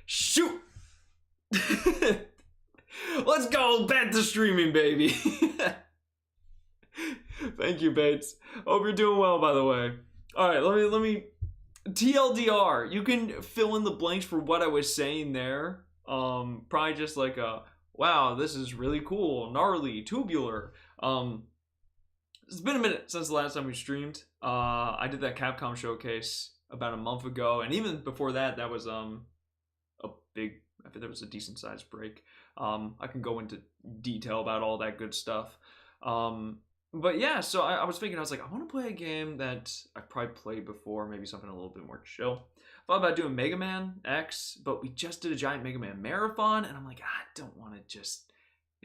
Shoot! Let's go back to streaming, baby. Thank you, Bates. Hope you're doing well, by the way. All right, let me TLDR. You can fill in the blanks for what I was saying there. Probably just like a wow, this is really cool, gnarly, tubular. It's been a minute since the last time we streamed. I did that Capcom showcase about a month ago, and even before that, that was a big. I think there was a decent sized break. I can go into detail about all that good stuff. But yeah, so I was thinking, I was like, I want to play a game that I've probably played before, maybe something a little bit more chill. Thought about doing Mega Man X, but we just did a giant Mega Man marathon, and I'm like, I don't want to just,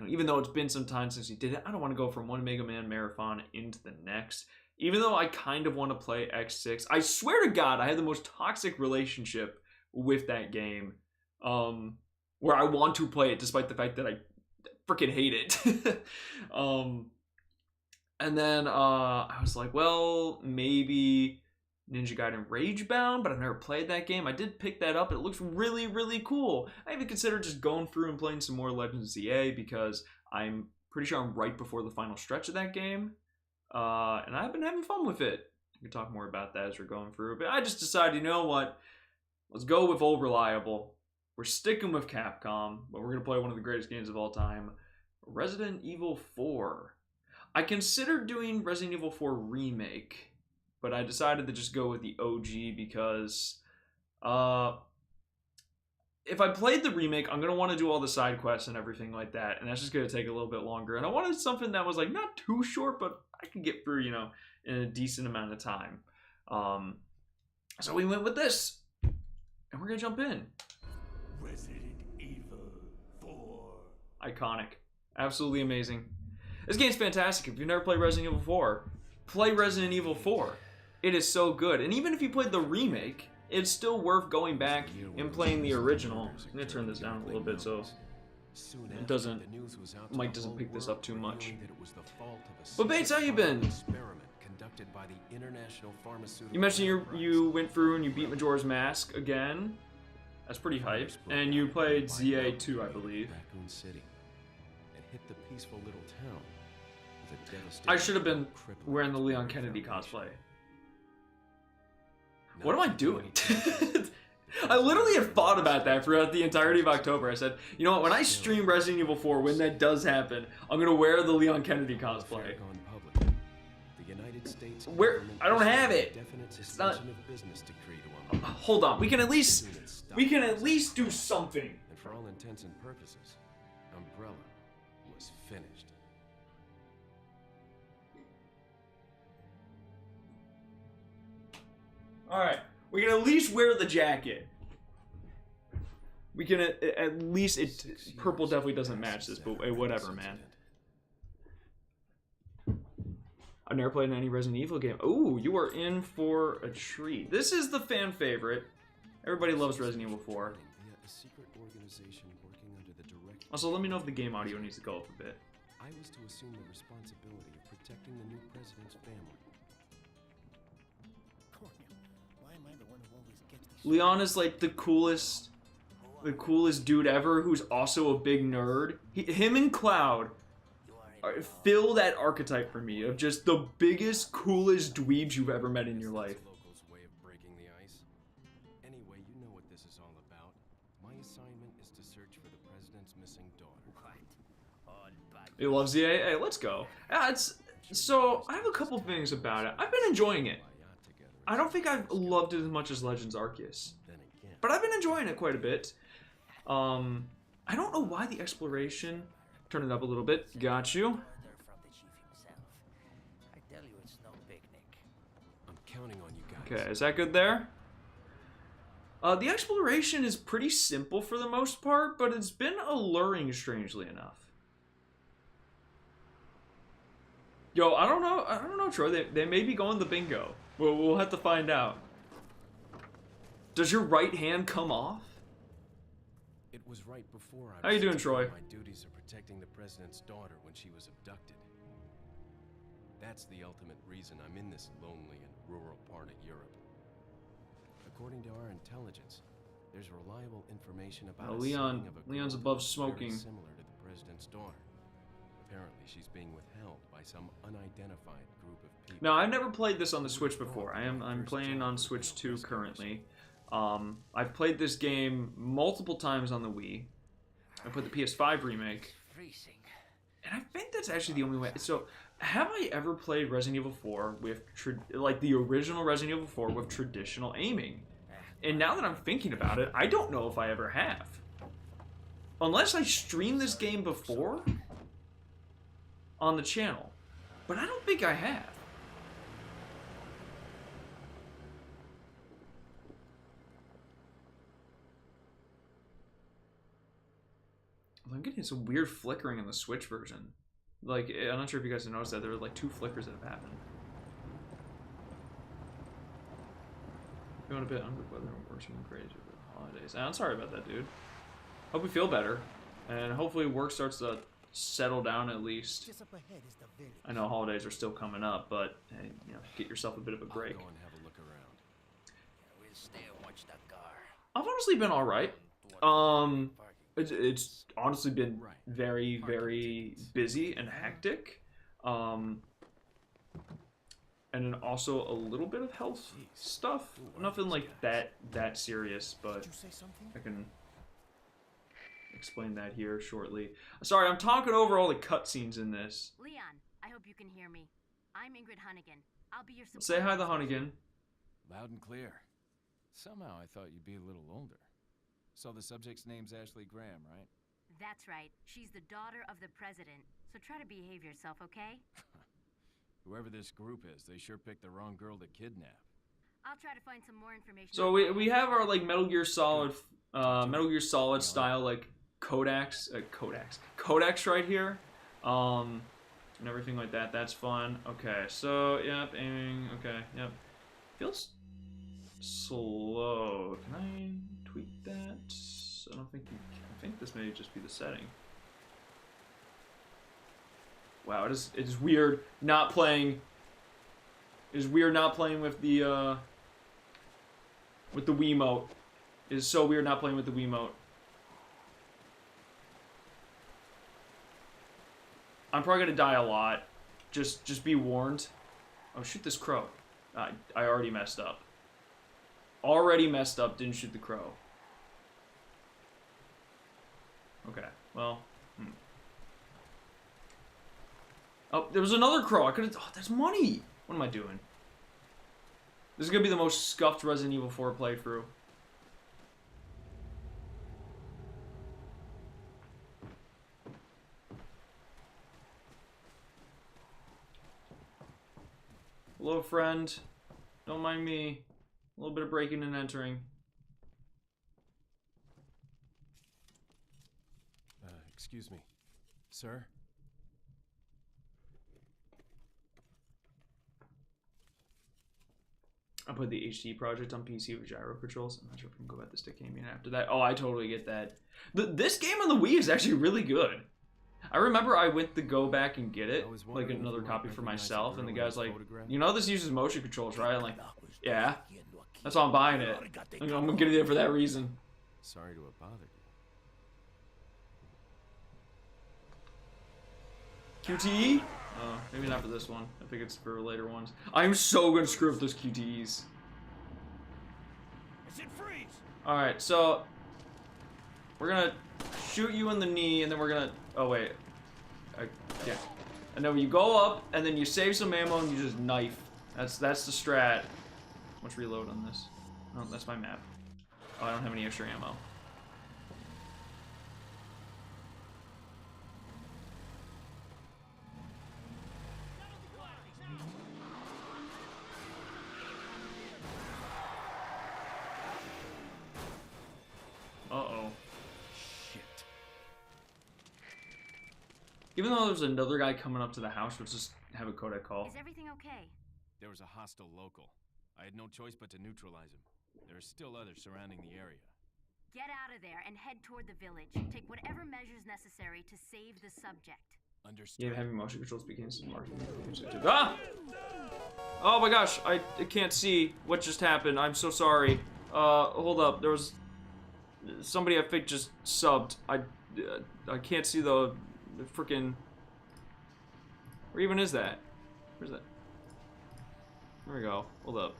even though it's been some time since we did it, I don't want to go from one Mega Man marathon into the next. Even though I kind of want to play X6, I swear to God, I had the most toxic relationship with that game, where I want to play it despite the fact that I freaking hate it. And then I was like, well, maybe Ninja Gaiden Ragebound, but I've never played that game. I did pick that up. It looks really, really cool. I even considered just going through and playing some more Legends of ZA because I'm pretty sure I'm right before the final stretch of that game. And I've been having fun with it. We can talk more about that as we're going through. But I just decided, you know what? Let's go with Old Reliable. We're sticking with Capcom, but we're going to play one of the greatest games of all time, Resident Evil 4. I considered doing Resident Evil 4 Remake, but I decided to just go with the OG because if I played the remake, I'm going to want to do all the side quests and everything like that, and that's just going to take a little bit longer. And I wanted something that was like not too short, but I could get through, in a decent amount of time. So we went with this, and we're going to jump in. Resident Evil 4. Iconic. Absolutely amazing. This game's fantastic. If you've never played Resident Evil 4, play Resident Evil 4. It is so good. And even if you played the remake, it's still worth going back and playing the original. I'm going to turn this down a little bit so it doesn't, Mike doesn't pick this up too much. But Bates, how you been? You mentioned you went through and you beat Majora's Mask again. That's pretty hype. And you played ZA2, I believe. Hit the peaceful little town with a devastating, I should have been wearing the Leon Kennedy cosplay. What am I doing? I literally have thought about that throughout the entirety of October. I said, you know what, when I stream Resident Evil 4, when that does happen, I'm gonna wear the Leon Kennedy cosplay. The United States Where? I don't have it. It's not. of business decree to Hold on, we can at least do something. And for all intents and purposes, Umbrella was finished. Alright, we can at least wear the jacket. We can at least, purple definitely doesn't match this, but whatever, man. I've never played any Resident Evil game. Ooh, you are in for a treat. This is the fan favorite. Everybody loves Resident Evil 4. Also, let me know if the game audio needs to go up a bit. I was to assume the responsibility of protecting the new president's family. Leon is like the coolest dude ever, who's also a big nerd. Him and Cloud fill that archetype for me of just the biggest, coolest dweebs you've ever met in your life. Locals' way of breaking the ice. Anyway, you know what this is all about. My assignment is to search for the president's missing daughter. He loves the AA. Let's go. So I have a couple things about it. I've been enjoying it. I don't think I've loved it as much as Legends Arceus, but I've been enjoying it quite a bit. I don't know why the exploration. Turn it up a little bit. Got you. I'm counting on you guys. Okay, is that good there? The exploration is pretty simple for the most part, but it's been alluring, strangely enough. Yo, I don't know, Troy. They may be going the bingo. We'll have to find out. Does your right hand come off? It was right before How you doing, Troy? My duties of protecting the president's daughter when she was abducted. That's the ultimate reason I'm in this lonely and rural part of Europe. According to our intelligence, There's reliable information about a Leon. sighting of a Leon's girl above who's smoking. very similar to the president's daughter. Apparently, she's being withheld by some unidentified group of people. Now, I've never played this on the Switch before. I'm playing on Switch 2 currently. I've played this game multiple times on the Wii. I put the PS5 remake. And I think that's actually the only way. So, have I ever played Resident Evil 4 with, like, the original Resident Evil 4 with traditional aiming? And now that I'm thinking about it, I don't know if I ever have. Unless I streamed this game before on the channel. But I don't think I have. I'm getting some weird flickering in the Switch version. Like, I'm not sure if you guys have noticed that. There are like 2 flickers that have happened. Feeling a bit under the weather and working crazy over the holidays. I'm sorry about that, dude. Hope you feel better. And hopefully work starts to settle down at least. I know holidays are still coming up, but hey, you know, get yourself a bit of a break. I'll go and have a look around. We'll stay and watch that car. I've honestly been alright. It's honestly been very, very busy and hectic. And then also a little bit of health stuff. Nothing like that serious, but I can explain that here shortly. Sorry, I'm talking over all the cutscenes in this. Leon, I hope you can hear me. I'm Ingrid Hunnigan. I'll be your support. Say hi to Hunnigan. Loud and clear. Somehow I thought you'd be a little older. So the subject's name's Ashley Graham, right? That's right. She's the daughter of the president. So try to behave yourself, okay? Whoever this group is, they sure picked the wrong girl to kidnap. I'll try to find some more information. So we have our like Metal Gear Solid style like codex right here, and everything like that. That's fun. Okay, so yep, aiming. Okay, yep. Feels slow. Can I tweak that? I don't think you can. I think this may just be the setting. Wow, it is weird not playing. It is weird not playing with the Wiimote. It is so weird not playing with the Wiimote. I'm probably gonna die a lot. Just be warned. Oh, shoot this crow. I already messed up. Already messed up, didn't shoot the crow. Okay, well. Oh, there was another crow. I could've. Oh, that's money. What am I doing? This is gonna be the most scuffed Resident Evil 4 playthrough. Hello, friend. Don't mind me. A little bit of breaking and entering. Excuse me. Sir? I put the HD project on PC with gyro controls. I'm not sure if we can go back to stick aiming after that. Oh, I totally get that. This game on the Wii is actually really good. I remember I went to go back and get it, like another copy for myself, and the guy's like, you know this uses motion controls, right? I'm like, yeah. That's why I'm buying it. I'm gonna get it for that reason. Sorry to have bothered you. QTE? Oh, maybe not for this one. I think it's for later ones. I'm so gonna screw up those QTEs. Alright, so we're gonna shoot you in the knee, and then we're gonna. Oh wait, yeah. And then you go up, and then you save some ammo, and you just knife. That's the strat. Let's reload on this. Oh, that's my map. Oh, I don't have any extra ammo. Uh-oh. Shit. Even though there's another guy coming up to the house, let's just have a codec call. Is everything okay? There was a hostile local. I had no choice but to neutralize him. There are still others surrounding the area. Get out of there and head toward the village. Take whatever measures necessary to save the subject. Understood. Yeah, having motion controls begins to mark. Ah! Oh my gosh, I can't see what just happened. I'm so sorry. Hold up. There was somebody I think just subbed. I can't see the freaking. Where even is that? Where's that? There we go. Hold up.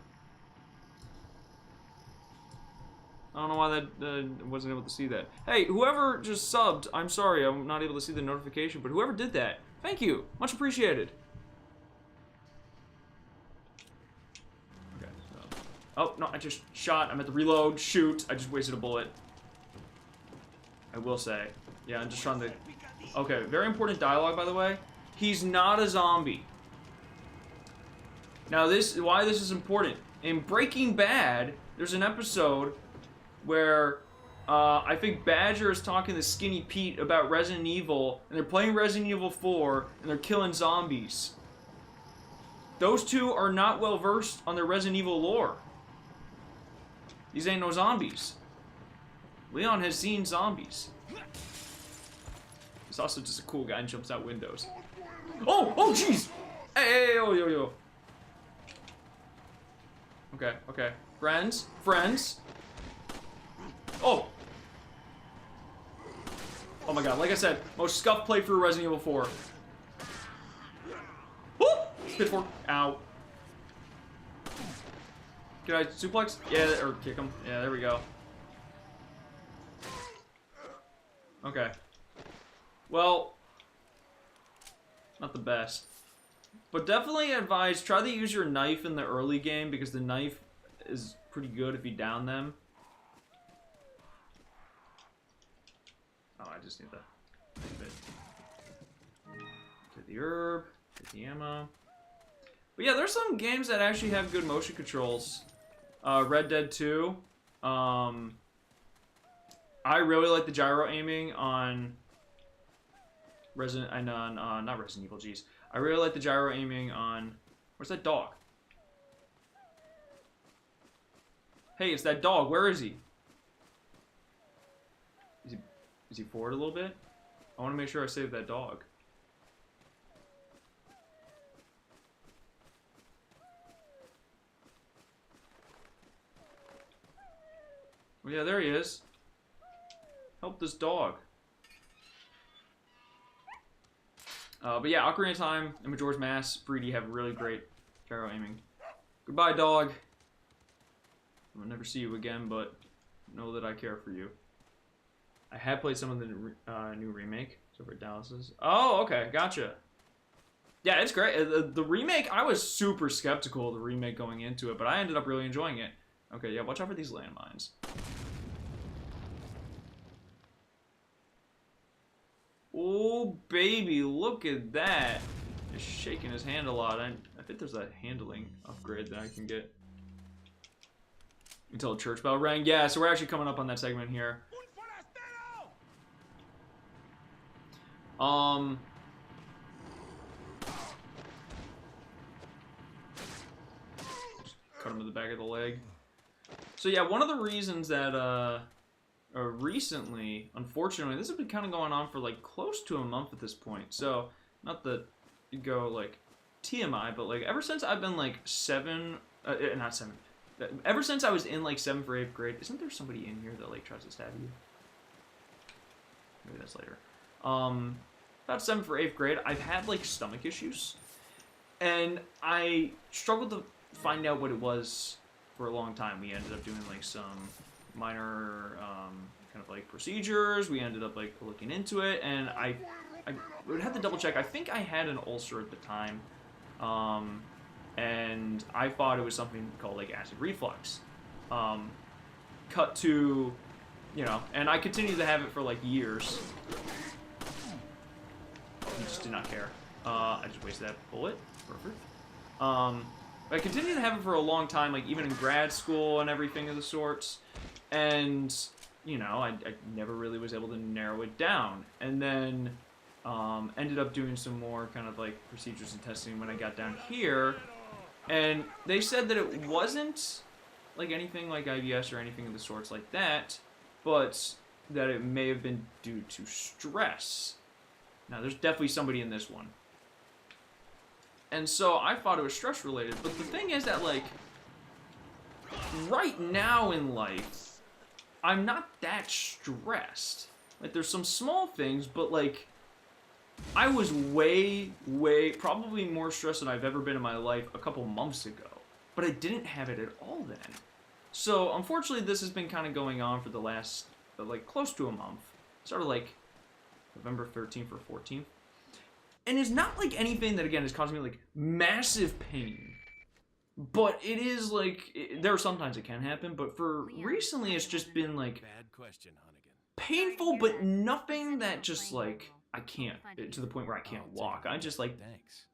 I don't know why that wasn't able to see that. Hey, whoever just subbed, I'm sorry, I'm not able to see the notification, but whoever did that, thank you. Much appreciated. Okay, so. Oh, no, I just shot. I'm at the reload. Shoot. I just wasted a bullet. I will say. Yeah, I'm just trying to... Okay, very important dialogue, by the way. He's not a zombie. Now, why this is important. In Breaking Bad, there's an episode where I think Badger is talking to Skinny Pete about Resident Evil, and they're playing Resident Evil 4, and they're killing zombies. Those two are not well versed on their Resident Evil lore. These ain't no zombies. Leon has seen zombies. He's also just a cool guy and jumps out windows. Oh, jeez! Hey, oh, yo. Okay. Friends. Oh my god, like I said, most scuffed playthrough Resident Evil 4. Woo! Pitchfork. Ow. Can I suplex? Yeah, or kick him. Yeah, there we go. Okay. Well, not the best. But definitely advise, try to use your knife in the early game, because the knife is pretty good if you down them. Oh, I just need the bit. Get the herb, get the ammo. But yeah, there's some games that actually have good motion controls. Red Dead 2. I really like the gyro aiming on not Resident Evil, jeez. I really like the gyro aiming on... Where's that dog? Hey, it's that dog. Where is he? Is he forward a little bit? I want to make sure I save that dog. Well, yeah, there he is. Help this dog. But yeah, Ocarina of Time and Majora's Mask 3D have really great gyro aiming. Goodbye, dog. I'll never see you again, but know that I care for you. I have played some of the new remake. It's over at Dallas's. Oh, okay, gotcha. Yeah, it's great. The remake, I was super skeptical of the remake going into it, but I ended up really enjoying it. Okay, yeah, watch out for these landmines. Oh, baby, look at that. He's shaking his hand a lot. I think there's a handling upgrade that I can get. Until a church bell rang. Yeah, so we're actually coming up on that segment here. Just cut him to the back of the leg. So yeah, one of the reasons that recently, unfortunately, this has been kind of going on for like close to a month at this point. So not that you go like TMI, but like ever since I've been like ever since I was in like 7th or 8th grade, isn't there somebody in here that like tries to stab you? Maybe that's later. About 7th or 8th grade, I've had like stomach issues, and I struggled to find out what it was for a long time. We ended up doing like some minor kind of like procedures. We ended up like looking into it, and I would have to double check. I think I had an ulcer at the time, and I thought it was something called like acid reflux. Cut to, you know, and I continued to have it for like years. I just did not care. I just wasted that bullet. Perfect. I continued to have it for a long time, like even in grad school and everything of the sorts. And, you know, I never really was able to narrow it down. And then ended up doing some more kind of like procedures and testing when I got down here. And they said that it wasn't like anything like IBS or anything of the sorts like that, but that it may have been due to stress. Now, there's definitely somebody in this one. And so I thought it was stress related, but the thing is that like right now in life, I'm not that stressed. Like, there's some small things, but, like, I was way, probably more stressed than I've ever been in my life a couple months ago. But I didn't have it at all then. So, unfortunately, this has been kind of going on for the last, like, close to a month. Started, like, November 13th or 14th. And it's not, like, anything that, again, is causing me, like, massive pain. But it is, like, there are sometimes it can happen, but for recently it's just been, like, Bad question, Hunnigan. painful, but nothing that just, like, I can't, to the point where I can't I'll walk. take I it. just, like, Thanks.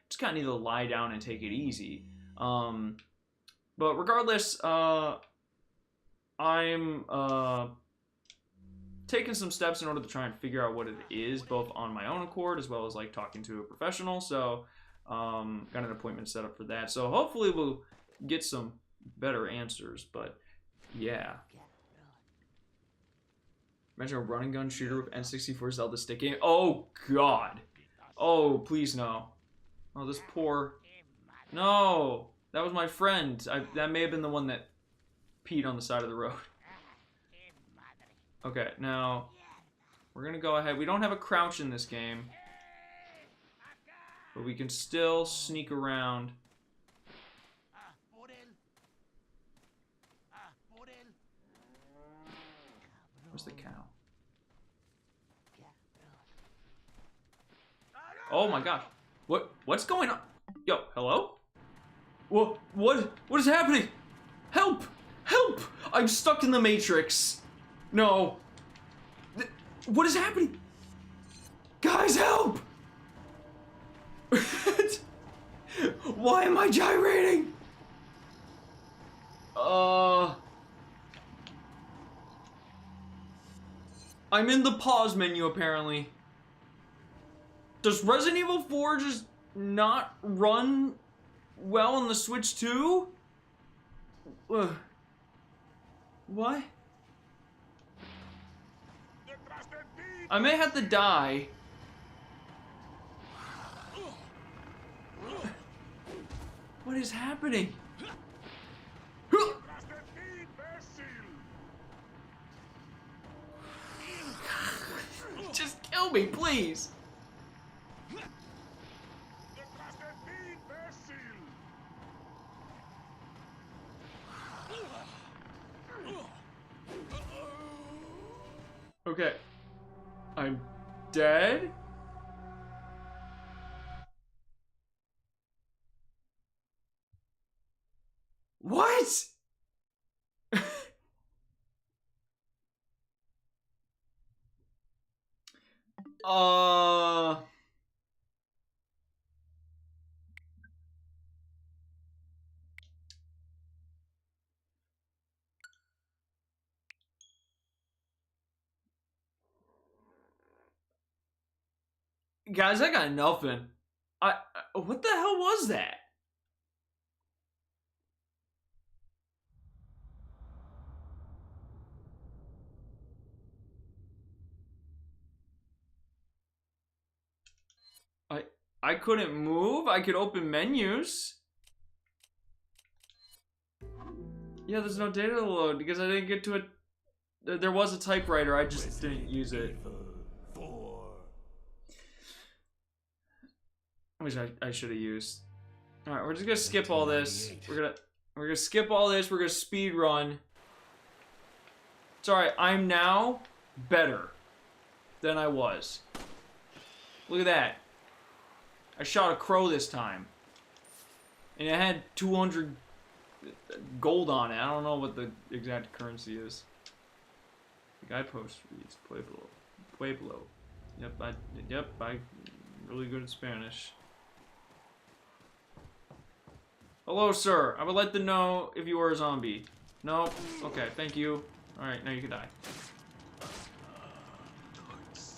just kind of need to lie down and take it easy. But regardless, I'm taking some steps in order to try and figure out what it is, both on my own accord as well as, like, talking to a professional. So, got an appointment set up for that. So hopefully we'll get some better answers. But yeah. Imagine a running gun shooter with N64 Zelda stick game. Oh God. Oh, please no. Oh, this poor. No, that was my friend. That may have been the one that peed on the side of the road. Okay, now we're gonna go ahead. We don't have a crouch in this game, but we can still sneak around. Where's the cow? Oh my gosh. What's going on? Yo, hello? What is happening? Help! Help! I'm stuck in the Matrix. No. What is happening? Guys, help! Why am I gyrating? I'm in the pause menu, apparently. Does Resident Evil 4 just not run well on the Switch 2? What? I may have to die. What is happening? Just kill me, please. Okay. I'm dead? What? Guys, I got nothing. What the hell was that? I couldn't move. I could open menus. Yeah, there's no data to load because I didn't get to it. There was a typewriter. I just didn't use it. Which I should have used. All right, we're just gonna skip all this. We're gonna skip all this. We're gonna speed run. It's all right. I'm now better than I was. Look at that. I shot a crow this time, and it had 200 gold on it. I don't know what the exact currency is. The guidepost reads Pueblo. Pueblo. Yep, I'm really good at Spanish. Hello, sir. I would like to know if you are a zombie. No? Okay, thank you. Alright, now you can die.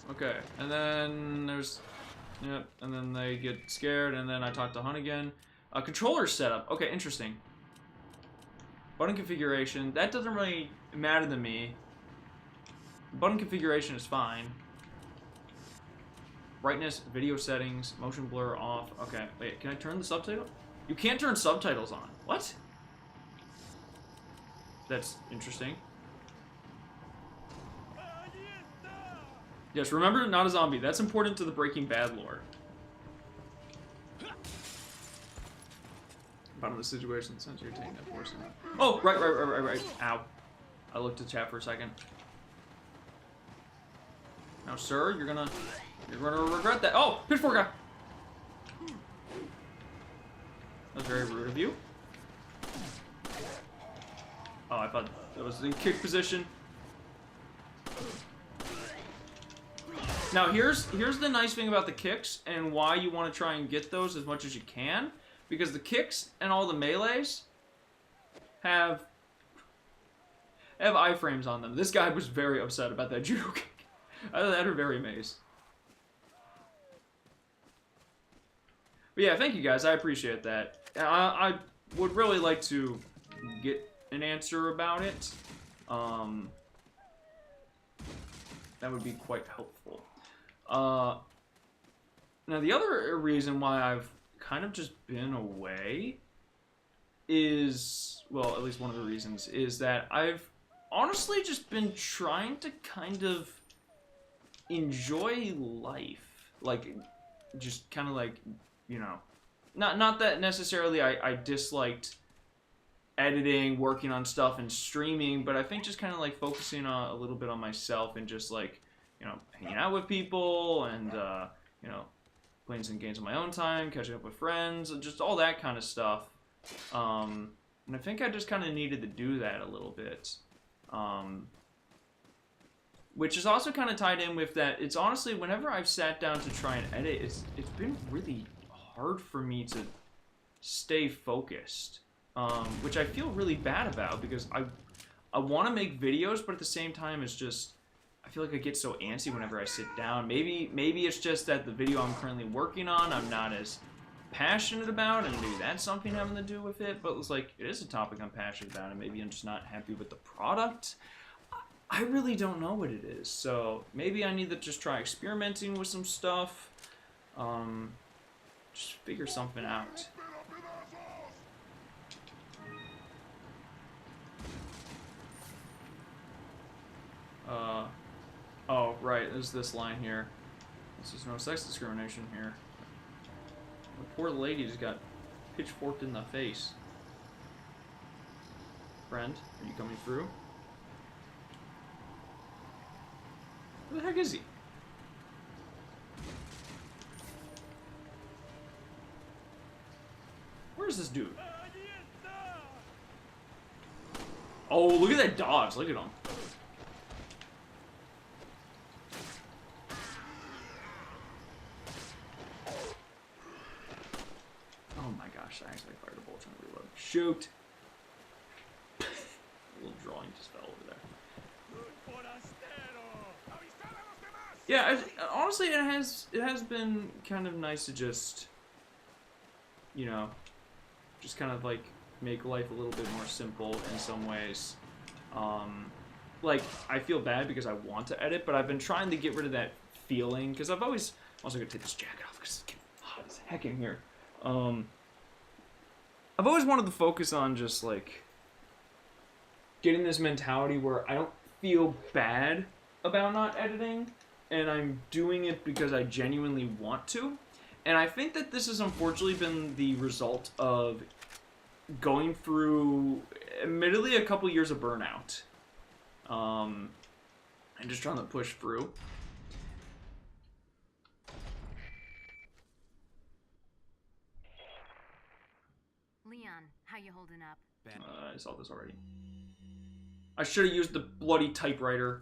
Okay, and then there's... Yep, and then they get scared, and then I talk to Hunt again. Controller setup. Okay, interesting. Button configuration. That doesn't really matter to me. Button configuration is fine. Brightness, video settings, motion blur off. Okay, wait, can I turn the subtitle? You can't turn subtitles on. What? That's interesting. Yes, remember, not a zombie. That's important to the Breaking Bad lore. Bottom of the situation, since you're taking that force. Oh, right. Ow. I looked at chat for a second. Now, sir, you're gonna regret that. Oh, pitchfork guy. That was very rude of you. Oh, I thought that was in kick position. Now, here's the nice thing about the kicks and why you want to try and get those as much as you can. Because the kicks and all the melees have iframes on them. This guy was very upset about that judo kick. Either that or very amazed. But yeah, thank you guys. I appreciate that. I would really like to get an answer about it. That would be quite helpful. Now, the other reason why I've kind of just been away is, well, at least one of the reasons, is that I've honestly just been trying to kind of enjoy life. Like, just kind of like, you know, not that necessarily I disliked editing, working on stuff, and streaming, but I think just kind of like focusing on a little bit on myself and just like, you know, hanging out with people and, you know, playing some games on my own time, catching up with friends, just all that kind of stuff. And I think I just kind of needed to do that a little bit. Which is also kind of tied in with that. It's honestly, whenever I've sat down to try and edit, it's been really hard for me to stay focused. Which I feel really bad about because I want to make videos, but at the same time, it's just, I feel like I get so antsy whenever I sit down. Maybe it's just that the video I'm currently working on, I'm not as passionate about, and maybe that's something having to do with it, but it's like, it is a topic I'm passionate about, and maybe I'm just not happy with the product. I really don't know what it is, so maybe I need to just try experimenting with some stuff, just figure something out. Oh, right, there's this line here. This is no sex discrimination here. The poor lady just got pitchforked in the face. Friend, are you coming through? Where the heck is he? Where's this dude? Oh, look at that dodge. Look at him. Oh my gosh, I actually fired a bolt trying to reload. Shoot! A little drawing just fell over there. Yeah, honestly, it has been kind of nice to just, you know, just kind of like make life a little bit more simple in some ways. Like, I feel bad because I want to edit, but I've been trying to get rid of that feeling because I'm also gonna take this jacket off because it's getting hot as heck in here. I've always wanted to focus on just like getting this mentality where I don't feel bad about not editing, and I'm doing it because I genuinely want to. And I think that this has unfortunately been the result of going through, admittedly, a couple years of burnout. And just trying to push through. Leon, how you holding up? I saw this already. I should have used the bloody typewriter.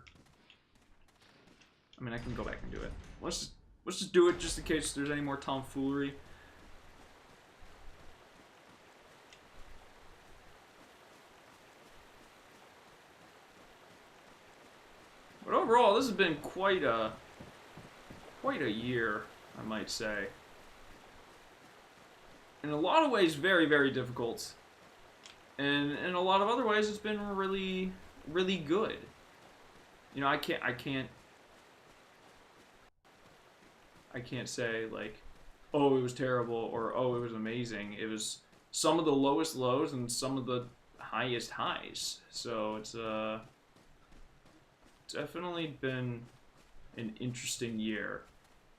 I mean, I can go back and do it. Let's just do it just in case there's any more tomfoolery. But overall, this has been quite a year, I might say. In a lot of ways, very, very difficult. And in a lot of other ways, it's been really, really good. You know, I can't say like, oh, it was terrible or oh, it was amazing. It was some of the lowest lows and some of the highest highs. So it's definitely been an interesting year.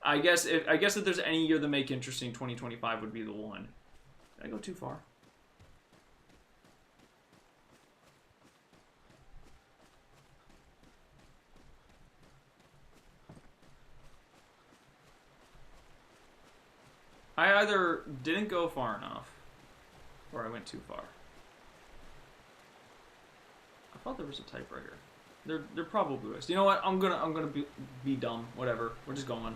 I guess if there's any year that make interesting, 2025 would be the one. Did I go too far? I either didn't go far enough, or I went too far. I thought there was a typewriter. There probably is. You know what? I'm gonna be dumb. Whatever. We're just going.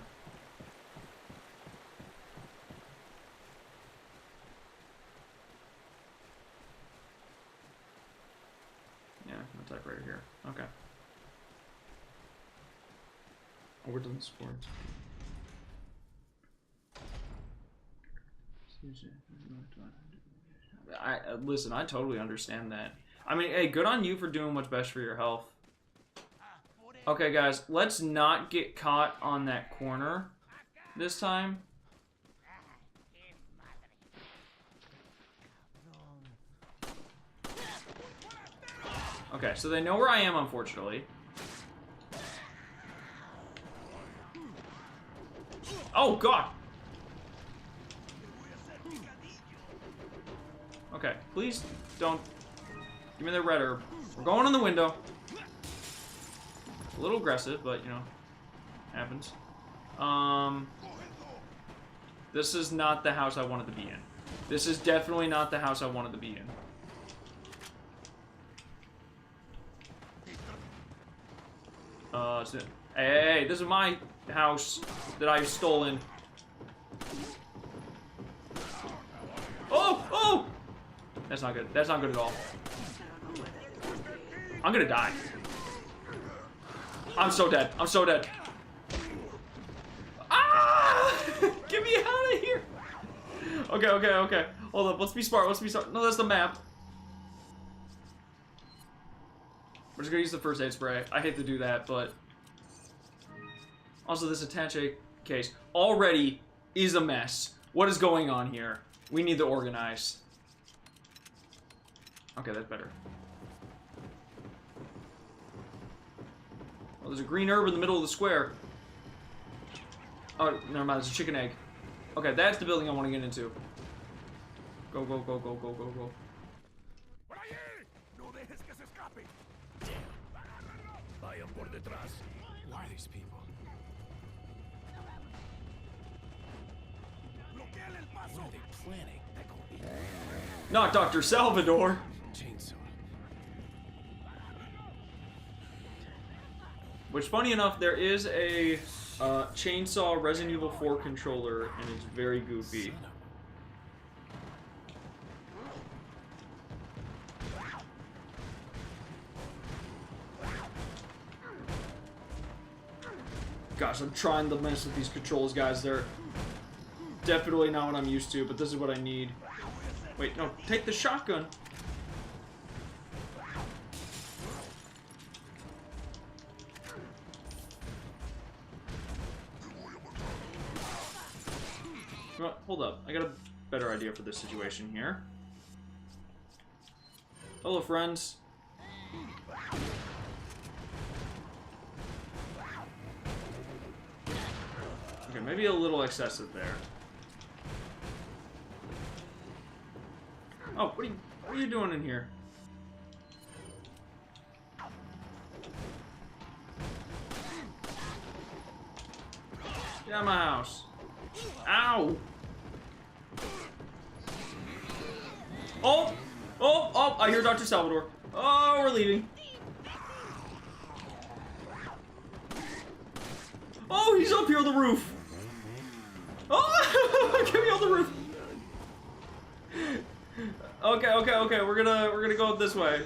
Yeah, no typewriter here. Okay. Oh, we're done sports. Listen, I totally understand that. I mean, hey, good on you for doing what's best for your health. Okay, guys, let's not get caught on that corner this time. Okay, so they know where I am, unfortunately. Oh, God! Okay, please don't give me the red herb. We're going in the window. A little aggressive, but you know, happens. This is not the house I wanted to be in. This is definitely not the house I wanted to be in. Hey, this is my house that I've stolen. Oh! That's not good. That's not good at all. I'm gonna die. I'm so dead. I'm so dead. Ah! Get me out of here. Okay. Hold up. Let's be smart. No, that's the map. We're just gonna use the first aid spray. I hate to do that, but... Also, this attache case already is a mess. What is going on here? We need to organize. Okay, that's better. Oh, there's a green herb in the middle of the square. Oh, never mind. There's a chicken egg. Okay, that's the building I want to get into. Go. Who are these people? What are they planning? Not Dr. Salvador. Chainsaw. Which, funny enough, there is a chainsaw Resident Evil 4 controller, and it's very goofy. Gosh, I'm trying to mess with these controls, guys. They're definitely not what I'm used to, but this is what I need. Wait, no, take the shotgun. Well, hold up. I got a better idea for this situation here. Hello, friends. Okay, maybe a little excessive there. Oh, what are you doing in here? Get out of my house. Ow! Oh! I hear Dr. Salvador. Oh, we're leaving. Oh, he's up here on the roof. Oh, get me on the roof. Okay. We're gonna go this way.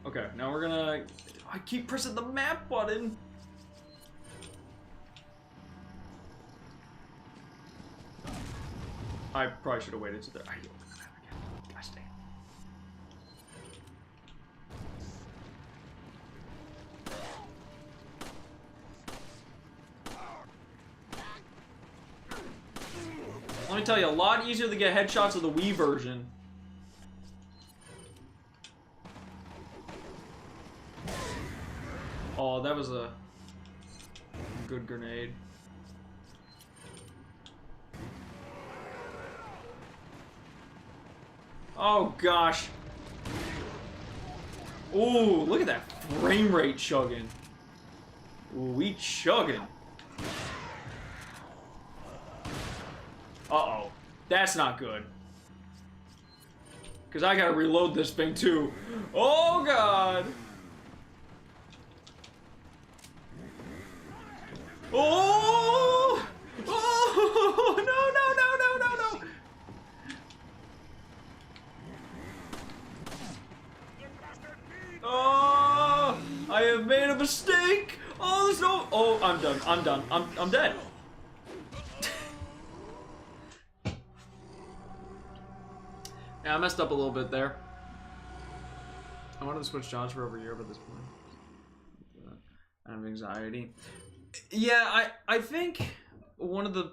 Okay, now we're gonna... I keep pressing the map button. I probably should have waited to the... Gosh dang. Let me tell you, a lot easier to get headshots of the Wii version. Oh, that was a good grenade. Oh gosh. Ooh, look at that frame rate chugging. Ooh, we chugging. Uh-oh. That's not good. Because I gotta reload this thing too. Oh god. Oh! Oh! No, no, no, no, no, no! Oh! I have made a mistake! Oh, there's no... Oh, I'm done. I'm done. I'm dead. Yeah, I messed up a little bit there. I wanted to switch jobs for over a year by this point. I have anxiety. Yeah, I think one of the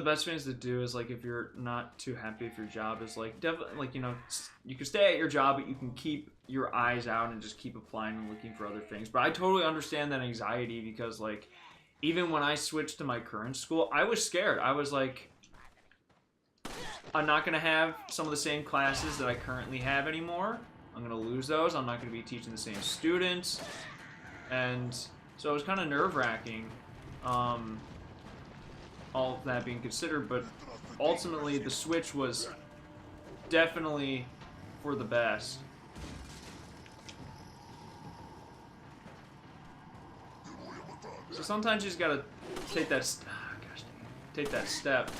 best things to do is, like, if you're not too happy with your job, is like definitely, like, you know, you can stay at your job, but you can keep your eyes out and just keep applying and looking for other things. But I totally understand that anxiety, because, like, even when I switched to my current school, I was scared. I was like, I'm not gonna have some of the same classes that I currently have anymore. I'm gonna lose those. I'm not gonna be teaching the same students, and so it was kind of nerve-wracking. All of that being considered, but ultimately the switch was definitely for the best. So sometimes you just gotta take that. Take that step.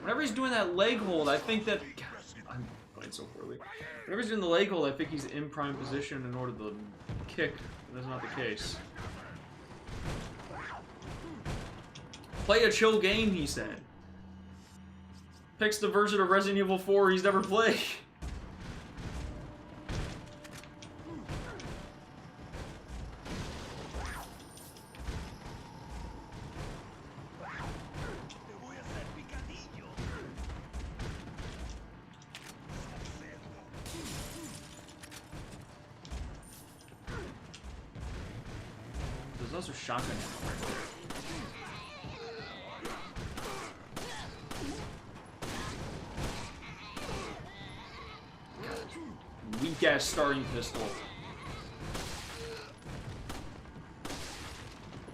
Whenever he's doing that leg hold, I think that... God, I'm playing so poorly. Whenever he's doing the leg hold, I think he's in prime position in order to kick. That's not the case. Play a chill game, he said. Picks the version of Resident Evil 4 he's never played. Those are shotgun. Weak ass starting pistol.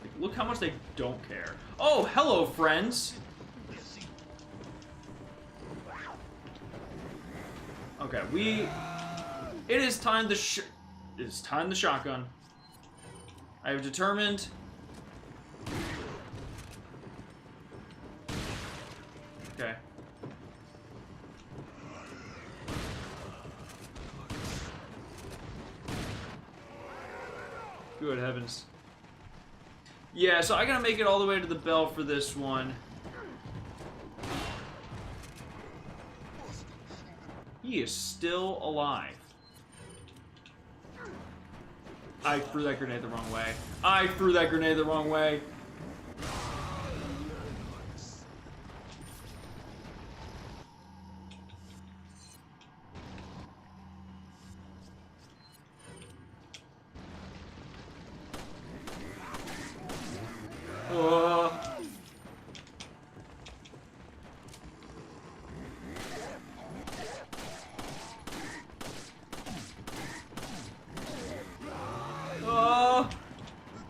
Like, look how much they don't care. Oh, hello, friends. Okay, it is time to it is time to shotgun. I have determined. Okay. Good heavens. Yeah, so I gotta make it all the way to the bell for this one. He is still alive. I threw that grenade the wrong way. I threw that grenade the wrong way.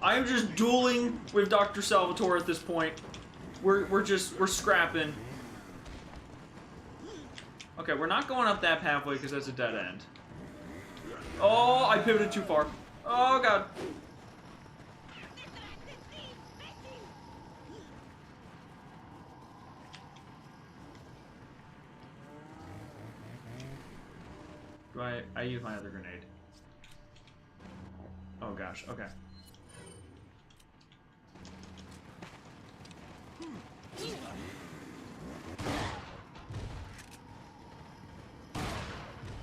I'm just dueling with Dr. Salvatore at this point. We're scrapping. Okay, we're not going up that pathway because that's a dead end. Oh, I pivoted too far. Oh god. Do I use my other grenade? Oh gosh, okay.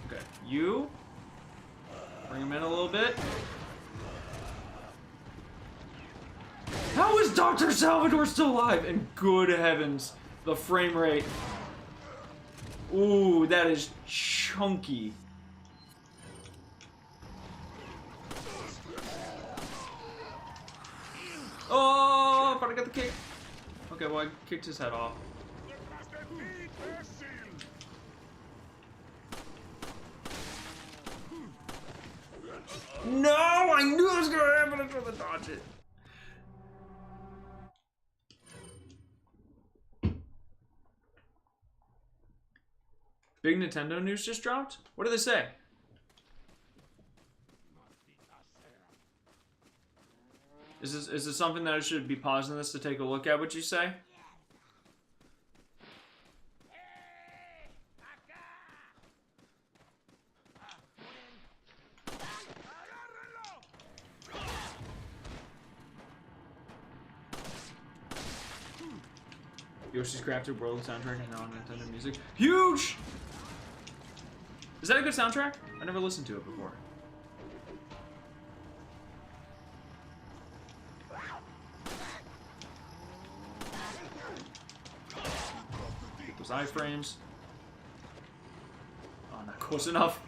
Okay, you bring him in a little bit. How is Dr. Salvatore still alive? And good heavens, the frame rate. Ooh, that is chunky. the kick? Okay, well, I kicked his head off. No! I knew it was gonna happen. I tried to dodge it. Big Nintendo news just dropped? What did they say? Is this something that I should be pausing this to take a look at, would you say? Yoshi's Crafted World soundtrack and non-Nintendo music. Huge! Is that a good soundtrack? I never listened to it before. Get those iframes. Oh, not close enough.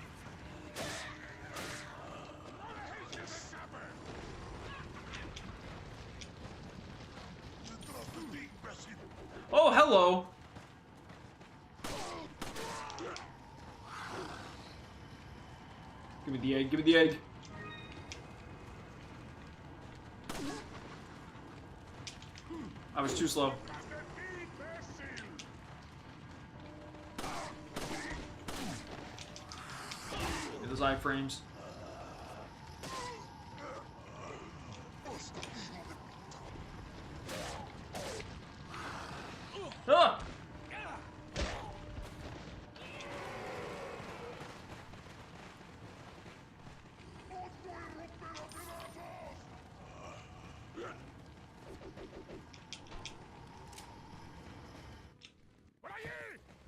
Oh, hello! Give me the egg, give me the egg. I was too slow. Get those iframes. Ah!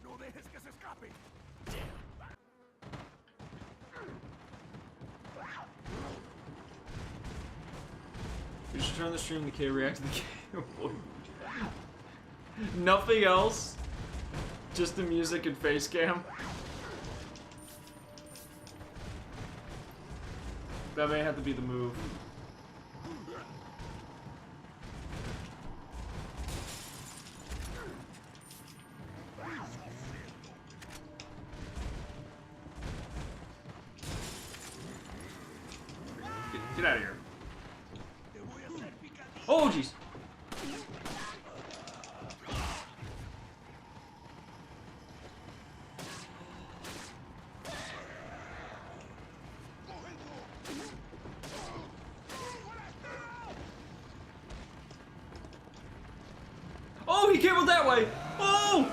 ¡No dejes que se escape! You should turn the stream to K react to the game. Nothing else. Just the music and face cam. That may have to be the move. Get out of here. Oh, jeez. Oh, he came out that way. Oh!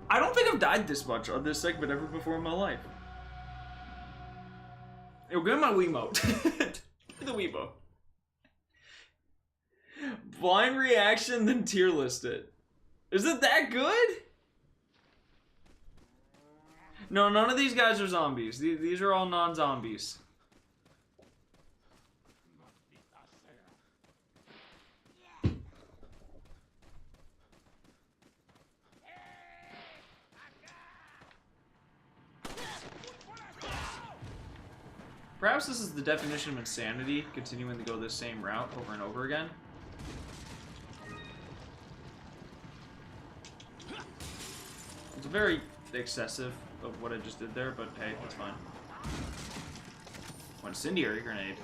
I don't think I've died this much on this segment ever before in my life. Yo, get my Wiimote. Give me the Wiimote. Blind reaction, then tier list it. Is it that good? No, none of these guys are zombies. These are all non-zombies. Perhaps this is the definition of insanity, continuing to go this same route over and over again. It's very excessive of what I just did there, but hey, that's fine. One incendiary grenade.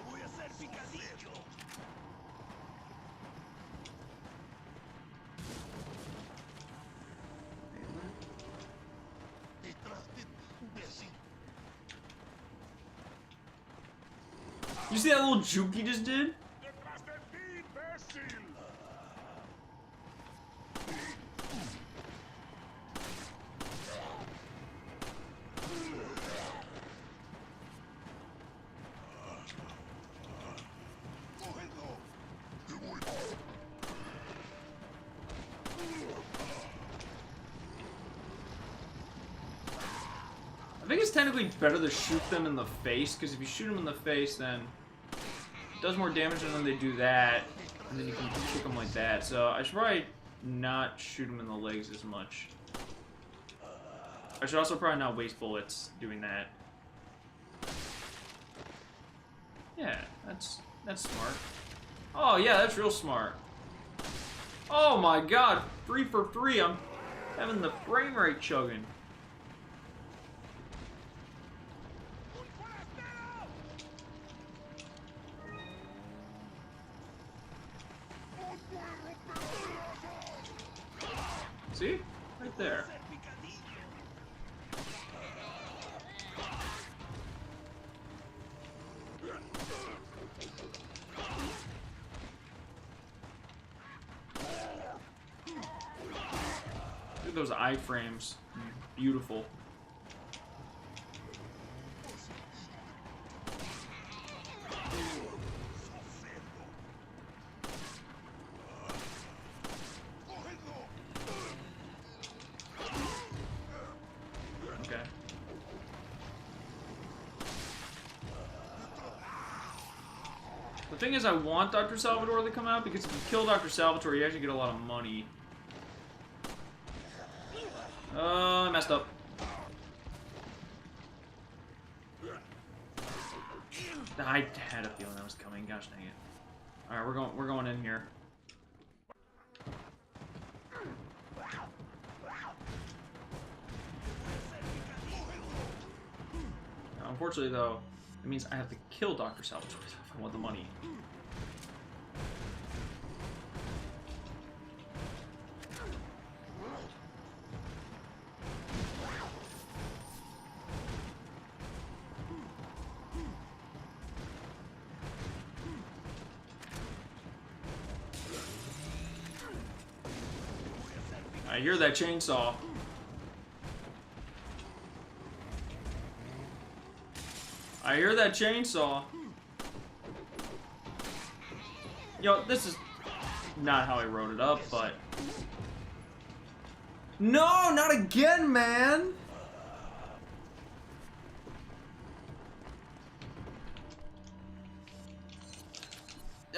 You see that little juke he just did? I think it's technically better to shoot them in the face, because if you shoot them in the face, then it does more damage than when they do that, and then you can kick them like that. So I should probably not shoot them in the legs as much. I should also probably not waste bullets doing that. Yeah, that's smart. Oh yeah, that's real smart. Oh my god, 3 for 3. I'm having the frame rate chugging. See? Right there. Look at those iframes. Beautiful. Okay. The thing is, I want Dr. Salvatore to come out because if you kill Dr. Salvatore, you actually get a lot of money. I messed up. I had a feeling that was coming. Gosh dang it! All right, we're going in here. Now, unfortunately, though, it means I have to kill Dr. Salvatore if I want the money. I hear that chainsaw. I hear that chainsaw. Yo, this is not how I wrote it up, but... No, not again, man!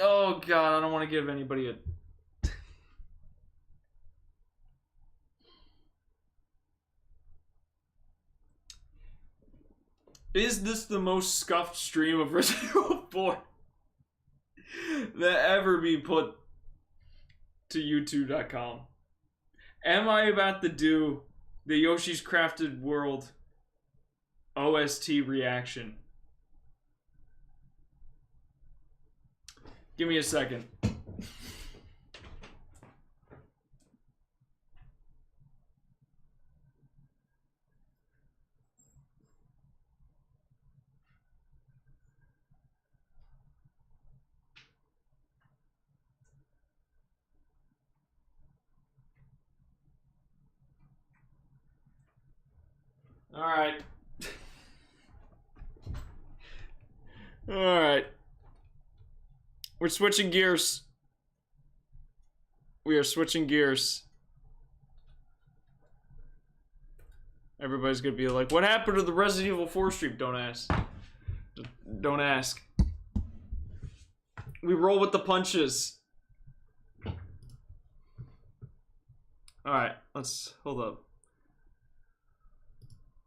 Oh god, I don't want to give anybody a... Is this the most scuffed stream of Resident Evil 4 that ever be put to YouTube.com? Am I about to do the Yoshi's Crafted World OST reaction? Give me a second. Alright. Alright. We're switching gears. We are switching gears. Everybody's gonna be like, what happened to the Resident Evil 4 stream? Don't ask. Don't ask. We roll with the punches. Alright, let's hold up.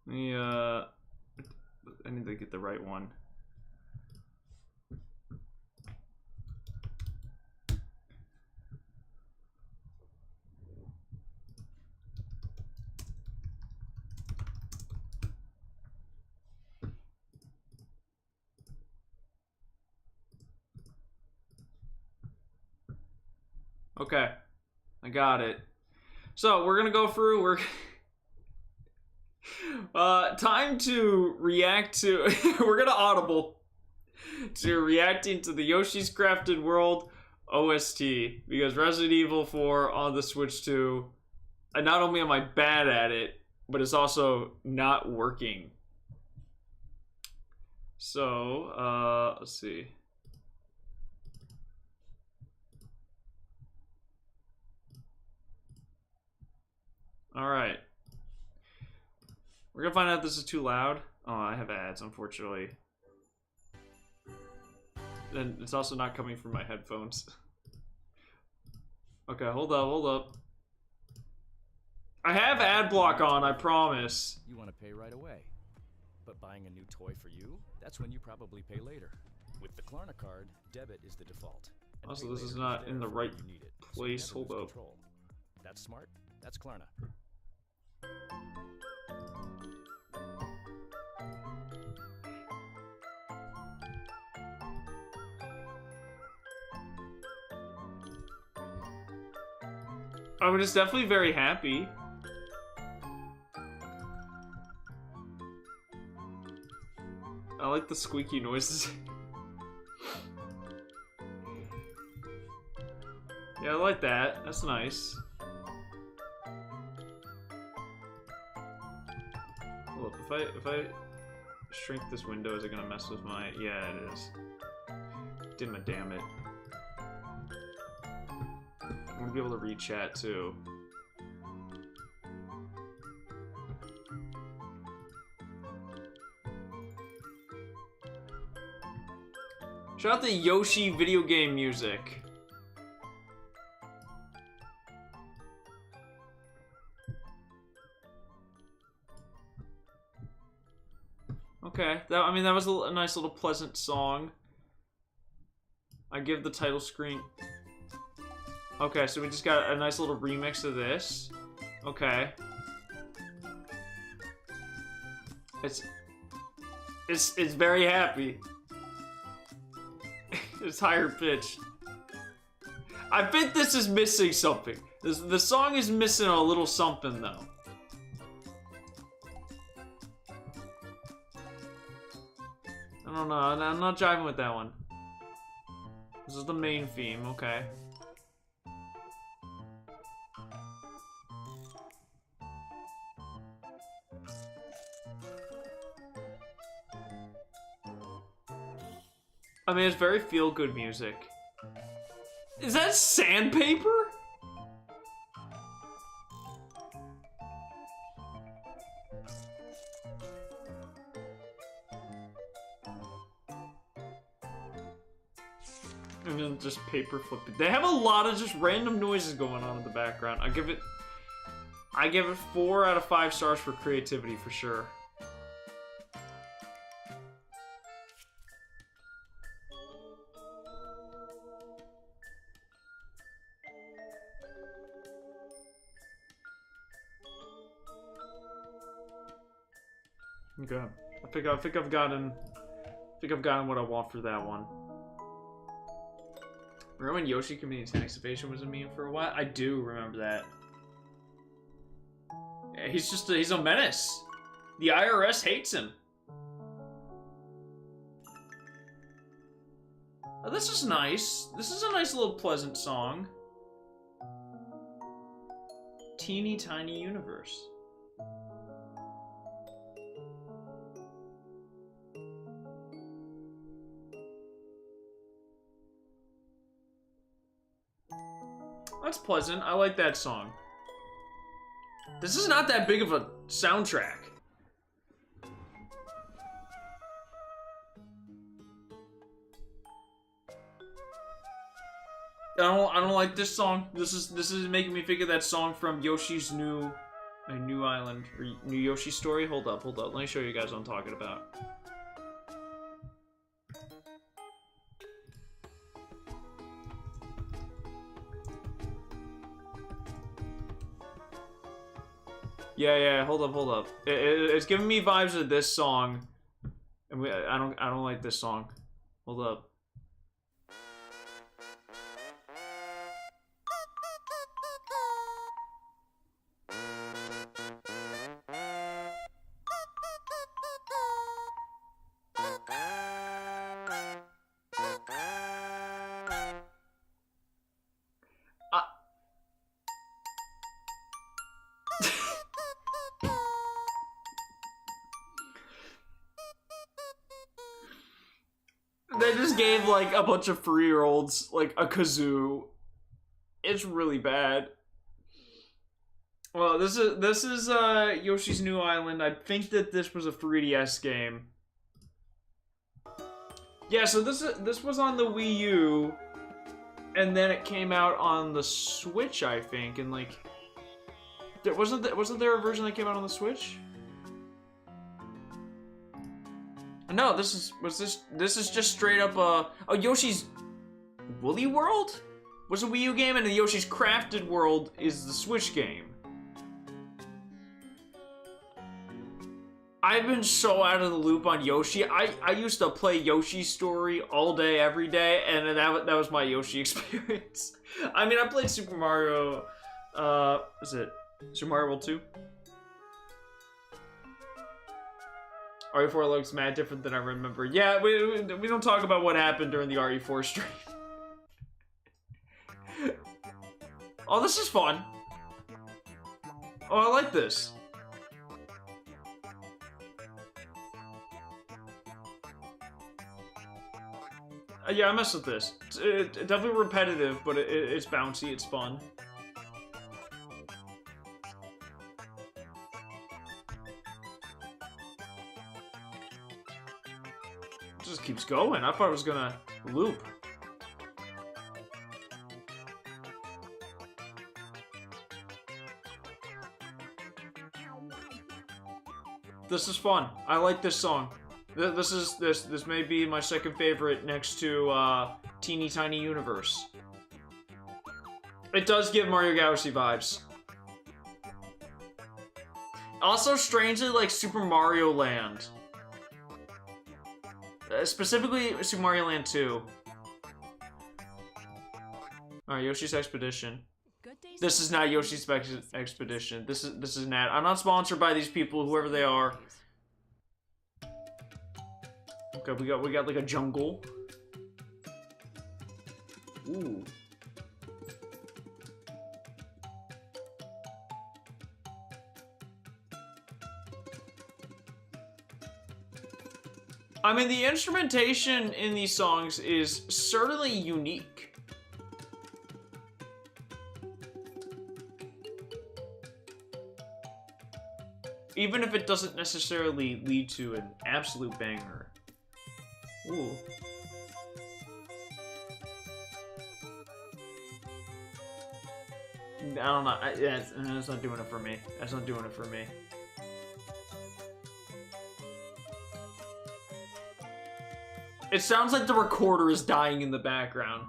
Let me, I need to get the right one. Okay, I got it. So we're gonna go through. Time to react to. We're gonna audible to reacting to the Yoshi's Crafted World OST because Resident Evil 4 on the Switch 2. And not only am I bad at it, but it's also not working. So let's see. All right. We're gonna find out if this is too loud. Oh, I have ads, unfortunately. And it's also not coming from my headphones. Okay, hold up. I have ad block on, I promise. You want to pay right away. But buying a new toy for you, that's when you probably pay later. With the Klarna card, debit is the default. And Also, pay this is later not there in the for right when you need it, so you place. never Hold lose up. control. That's smart. That's Klarna. I mean, it's definitely very happy. I like the squeaky noises. Yeah, I like that. That's nice. Look, if I shrink this window, is it gonna mess with my? Yeah, it is. Damn it, damn it. I'm gonna be able to read chat too. Shout out to Yoshi video game music. Okay, I mean that was a nice little pleasant song. I give the title screen. Okay, so we just got a nice little remix of this. Okay. It's very happy. It's higher pitched. I think this is missing something. The song is missing a little something though. I don't know. I'm not jiving with that one. This is the main theme. Okay. I mean, it's very feel-good music. Is that sandpaper? And then just paper flipping. They have a lot of just random noises going on in the background. I give it 4 out of 5 stars for creativity for sure. Okay, I think I've gotten what I want for that one. Remember when Yoshi Community Tax Evasion was a meme for a while? I do remember that. Yeah, he's a menace. The IRS hates him. Oh, this is nice. This is a nice little pleasant song. Teeny tiny universe. That's pleasant. I like that song. This is not that big of a soundtrack. I don't like this song. This is making me think of that song from Yoshi's New Island or New Yoshi Story. Hold up. Let me show you guys what I'm talking about. Yeah, hold up. It's giving me vibes of this song. And I don't like this song. Hold up. They just gave like a bunch of 3-year-olds like a kazoo. It's really bad. Well, this is Yoshi's New Island. I think that this was a 3DS game. Yeah, so this was on the Wii U, and then it came out on the Switch, I think, and like, wasn't there a version that came out on the Switch? No, this is just straight up oh, Yoshi's Woolly World was a Wii U game, and the Yoshi's Crafted World is the Switch game. I've been so out of the loop on Yoshi. I used to play Yoshi's Story all day, every day, and that was my Yoshi experience. I mean, I played Super Mario, was it Super Mario World 2? RE4 looks mad different than I remember. Yeah, we don't talk about what happened during the RE4 stream. Oh, this is fun. Oh, I like this. Yeah, I mess with this. It's definitely repetitive, but it's bouncy, it's fun. It just keeps going. I thought it was gonna loop. This is fun. I like this song. This may be my second favorite next to Teeny Tiny Universe. It does give Mario Galaxy vibes. Also, strangely, like Super Mario Land. Specifically, Super Mario Land 2. Alright, Yoshi's Expedition. This is not Yoshi's Expedition. This is an ad. I'm not sponsored by these people, whoever they are. Okay, we got like a jungle. Ooh. I mean, the instrumentation in these songs is certainly unique. Even if it doesn't necessarily lead to an absolute banger. Ooh. I don't know. That's not doing it for me. That's not doing it for me. It sounds like the recorder is dying in the background.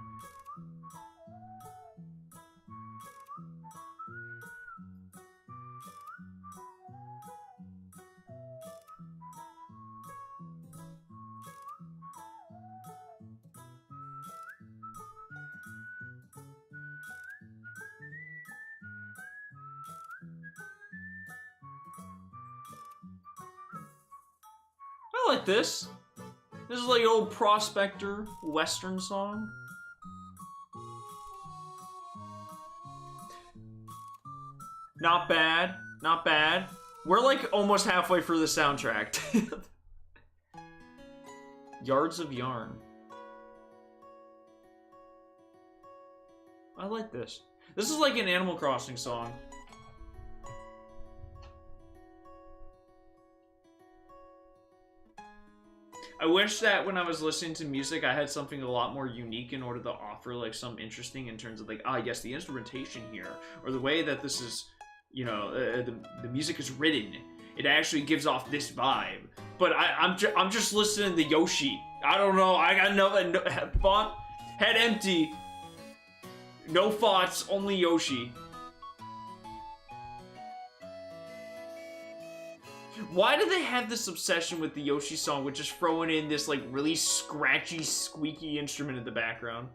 I like this. This is like an old Prospector Western song. Not bad. Not bad. We're like almost halfway through the soundtrack. Yards of Yarn. I like this. This is like an Animal Crossing song. I wish that when I was listening to music, I had something a lot more unique in order to offer like some interesting in terms of like, ah, yes, the instrumentation here, or the way that this is, you know, the music is written. It actually gives off this vibe. But I'm just listening to Yoshi. I don't know. I got no thought, head empty, no thoughts, only Yoshi. Why do they have this obsession with the Yoshi song with just throwing in this like really scratchy, squeaky instrument in the background?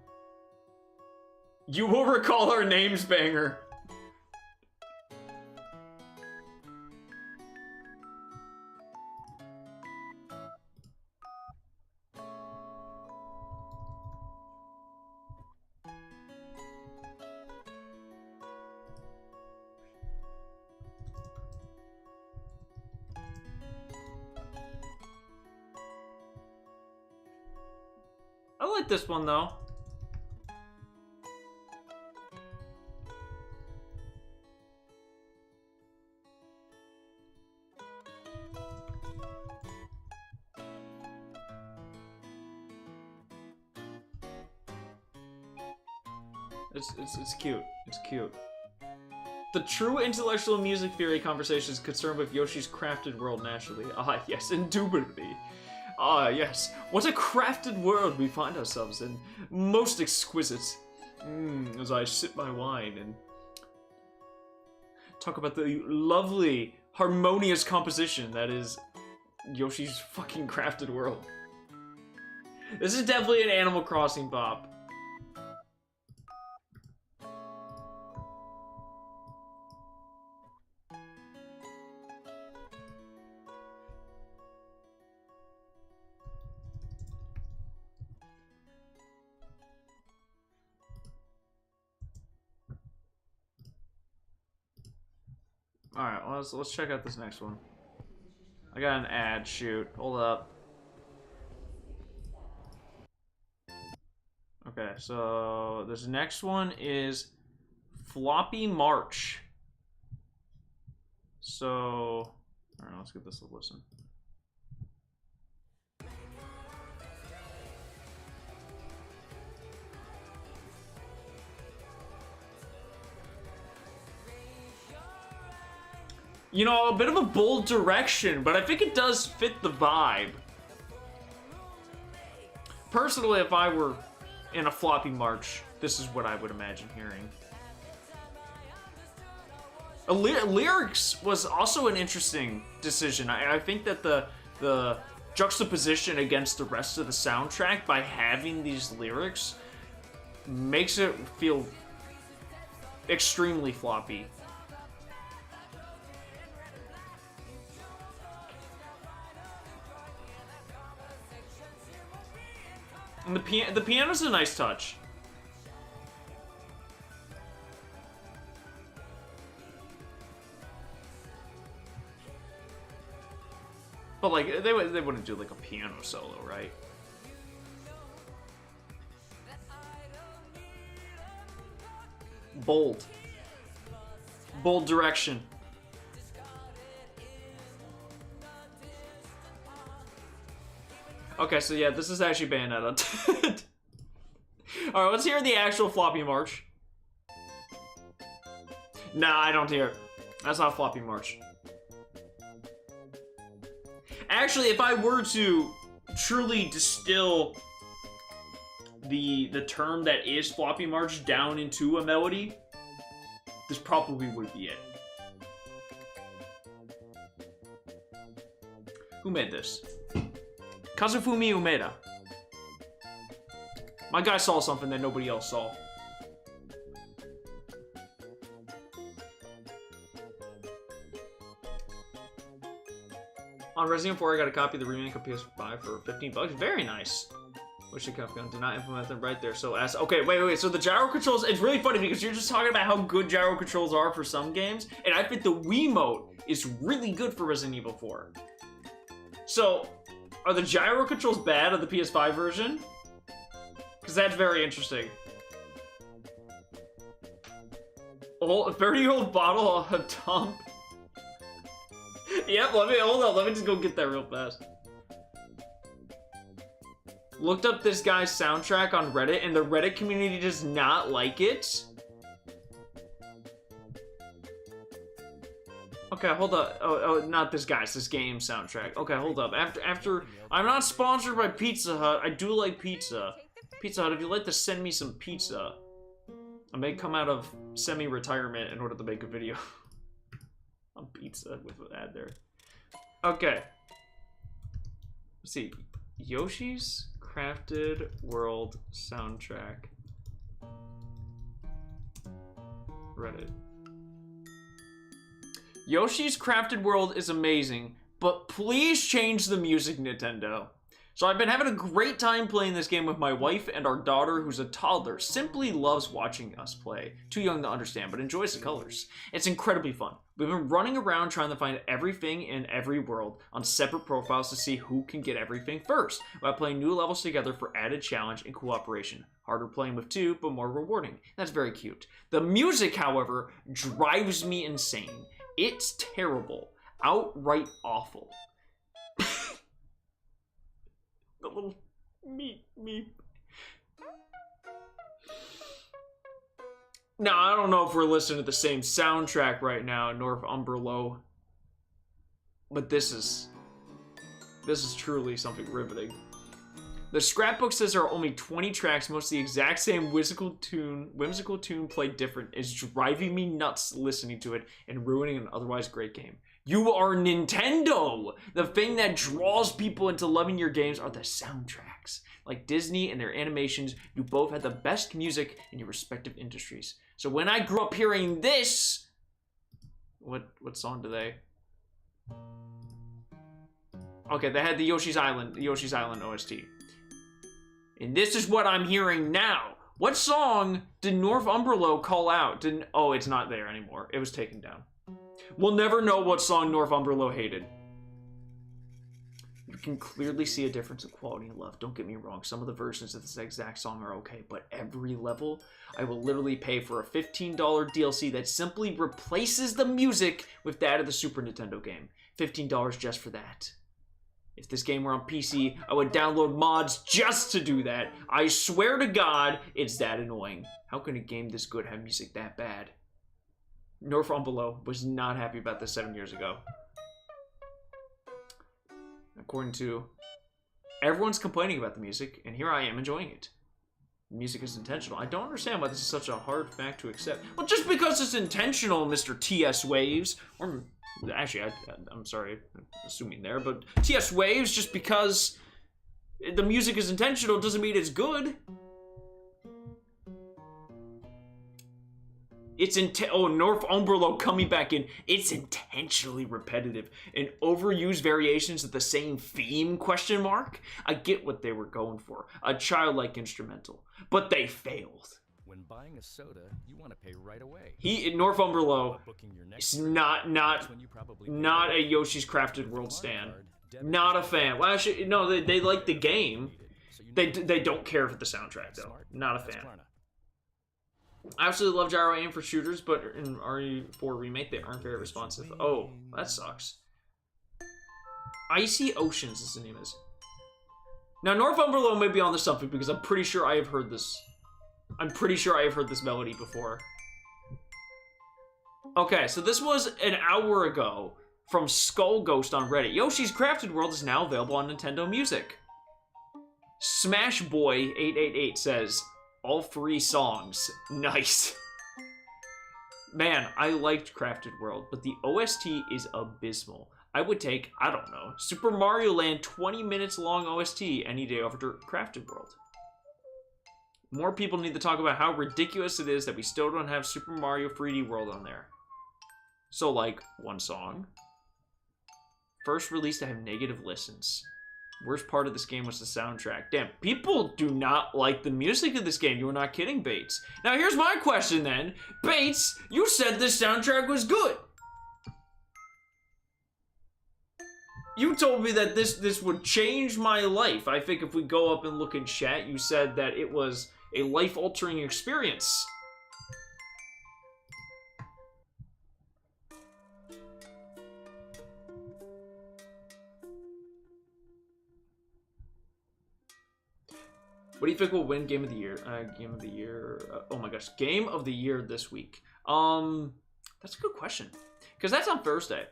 You will recall our names, banger. I like this one though. It's cute. It's cute. The true intellectual music theory conversation is concerned with Yoshi's Crafted World naturally. Ah, yes, indubitably. Ah, yes. What a crafted world we find ourselves in. Most exquisite. As I sip my wine and talk about the lovely, harmonious composition that is Yoshi's fucking crafted world. This is definitely an Animal Crossing bop. All right, let's check out this next one. I got an ad. Shoot, hold up. Okay, so this next one is Floppy March. So, all right, let's give this a listen. You know, a bit of a bold direction, but I think it does fit the vibe. Personally, if I were in a Floppy March, this is what I would imagine hearing. Lyrics was also an interesting decision. I think that the juxtaposition against the rest of the soundtrack by having these lyrics makes it feel extremely floppy. And the piano's a nice touch. But like they wouldn't do like a piano solo, right? Bold direction. Okay, so yeah, this is actually Bayonetta. Alright, let's hear the actual Floppy March. Nah, I don't hear it. That's not Floppy March. Actually, if I were to truly distill the term that is Floppy March down into a melody, this probably would be it. Who made this? Kazufumi Umeda. My guy saw something that nobody else saw. On Resident Evil 4, I got a copy of the remake of PS5 for $15. Very nice. Wish Capcom did not implement them right there. So okay, wait. So the gyro controls, it's really funny because you're just talking about how good gyro controls are for some games, and I think the Wiimote is really good for Resident Evil 4. So, are the gyro controls bad on the PS5 version? Because that's very interesting. Oh, a 30-year-old bottle of a dump. Yep, hold on, let me just go get that real fast. Looked up this guy's soundtrack on Reddit, and the Reddit community does not like it. Okay, hold up. Oh, not this guy's, this game soundtrack. Okay, hold up. After, I'm not sponsored by Pizza Hut. I do like pizza. Pizza Hut, if you'd like to send me some pizza, I may come out of semi-retirement in order to make a video on pizza with an ad there. Okay. Let's see. Yoshi's Crafted World soundtrack. Reddit. Yoshi's Crafted World is amazing, but please change the music, Nintendo. So I've been having a great time playing this game with my wife, and our daughter, who's a toddler, simply loves watching us play. Too young to understand, but enjoys the colors. It's incredibly fun. We've been running around trying to find everything in every world on separate profiles to see who can get everything first, while playing new levels together for added challenge and cooperation. Harder playing with two, but more rewarding. That's very cute. The music, however, drives me insane. It's terrible. Outright awful. The little meep. Now, I don't know if we're listening to the same soundtrack right now, nor if Umberlo. But this is This is truly something riveting. The scrapbook says there are only 20 tracks, most of the exact same whimsical tune played different. It's driving me nuts listening to it and ruining an otherwise great game. You are Nintendo! The thing that draws people into loving your games are the soundtracks. Like Disney and their animations, you both have the best music in your respective industries. So when I grew up hearing this... What song do they... Okay, they had the Yoshi's Island OST. And this is what I'm hearing now. What song did Northumberlo call out? Oh, it's not there anymore. It was taken down. We'll never know what song Northumberlo hated. You can clearly see a difference in quality and love. Don't get me wrong. Some of the versions of this exact song are okay, but every level, I will literally pay for a $15 DLC that simply replaces the music with that of the Super Nintendo game. $15 just for that. If this game were on PC, I would download mods just to do that. I swear to God, it's that annoying. How can a game this good have music that bad? Northumberlo was not happy about this 7 years ago. According to... Everyone's complaining about the music, and here I am enjoying it. The music is intentional. I don't understand why this is such a hard fact to accept. Well, just because it's intentional, Mr. TS Waves, or... Actually, I'm sorry, I'm assuming there, but TS Waves, just because the music is intentional doesn't mean it's good. Northumberlo coming back in. It's intentionally repetitive and overused variations of the same theme, ? I get what they were going for. A childlike instrumental. But they failed. When buying a soda, you want to pay right away. Northumberlo Booking your next is trip, not that's when you probably not a Yoshi's Crafted World stan. Not a fan. Well, actually, no, they like the game. They don't care for the soundtrack, though. Not a fan. I absolutely love Gyro Aim for shooters, but in RE4 Remake, they aren't very responsive. Oh, that sucks. Icy Oceans is the name is. Now, Northumberlo may be on to something, because I'm pretty sure I have heard this. I'm pretty sure I have heard this melody before. Okay, so this was an hour ago from Skull Ghost on Reddit. Yoshi's Crafted World is now available on Nintendo Music. Smash Boy 888 says, all 3 songs. Nice. Man, I liked Crafted World, but the OST is abysmal. I would take, I don't know, Super Mario Land 20 minutes long OST any day over Crafted World. More people need to talk about how ridiculous it is that we still don't have Super Mario 3D World on there. So, like, 1 song. First release to have negative listens. Worst part of this game was the soundtrack. Damn, people do not like the music of this game. You were not kidding, Bates. Now, here's my question then. Bates, you said this soundtrack was good. You told me that this would change my life. I think if we go up and look in chat, you said that it was a life-altering experience. What do you think will win Game of the Year? Oh my gosh, Game of the Year this week. That's a good question, because that's on Thursday.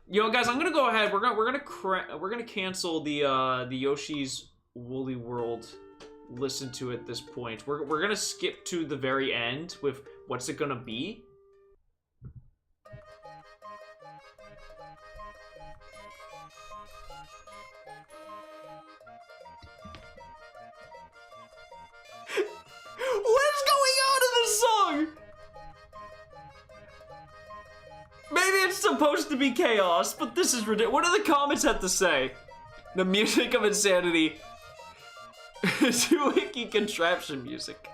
You know, guys, I'm gonna go ahead. We're gonna cancel the Yoshi's Woolly World listen to at this point. We're gonna skip to the very end with what's it gonna be. What is going on in this song? Maybe it's supposed to be chaos, but this is ridiculous. What do the comments have to say? The music of insanity. Doohickey contraption music.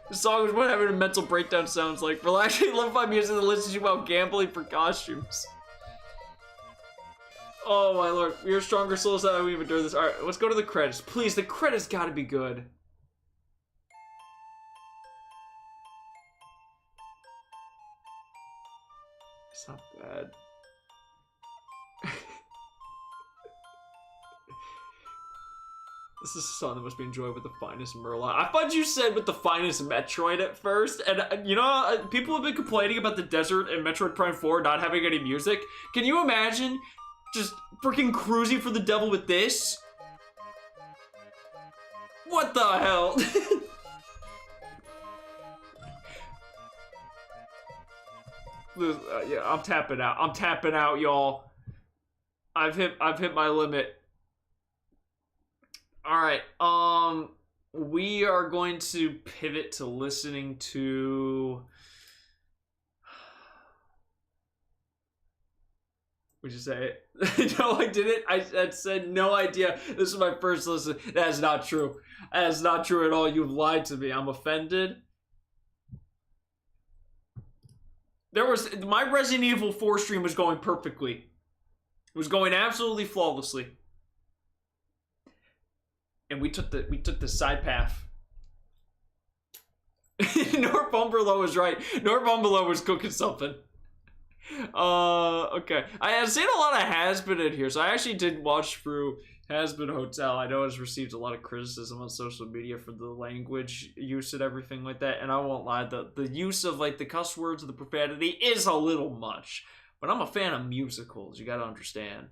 The song is what having a mental breakdown sounds like. Relaxing, lo-fi music that listens to you while gambling for costumes. Oh my lord, we are stronger souls than we've endured this. Alright, let's go to the credits. Please, the credits gotta be good. It's not bad. This is a song that must be enjoyed with the finest Merlot. I thought you said with the finest Metroid at first, and you know, people have been complaining about the desert and Metroid Prime 4 not having any music. Can you imagine Just freaking cruising for the devil with this? What the hell? Yeah, I'm tapping out. I'm tapping out, y'all. I've hit my limit. All right. We are going to pivot to listening to. Would you say it? No, I didn't. I said no idea. This is my first listen. That is not true. That is not true at all. You've lied to me. I'm offended. My Resident Evil 4 stream was going perfectly. It was going absolutely flawlessly. And we took the side path. Northumberland was right. Northumberland was cooking something. Okay. I have seen a lot of Has-Been in here, so I actually did watch through Has-Been Hotel. I know it's received a lot of criticism on social media for the language use and everything like that, and I won't lie, the use of like the cuss words and the profanity is a little much. But I'm a fan of musicals, you gotta understand.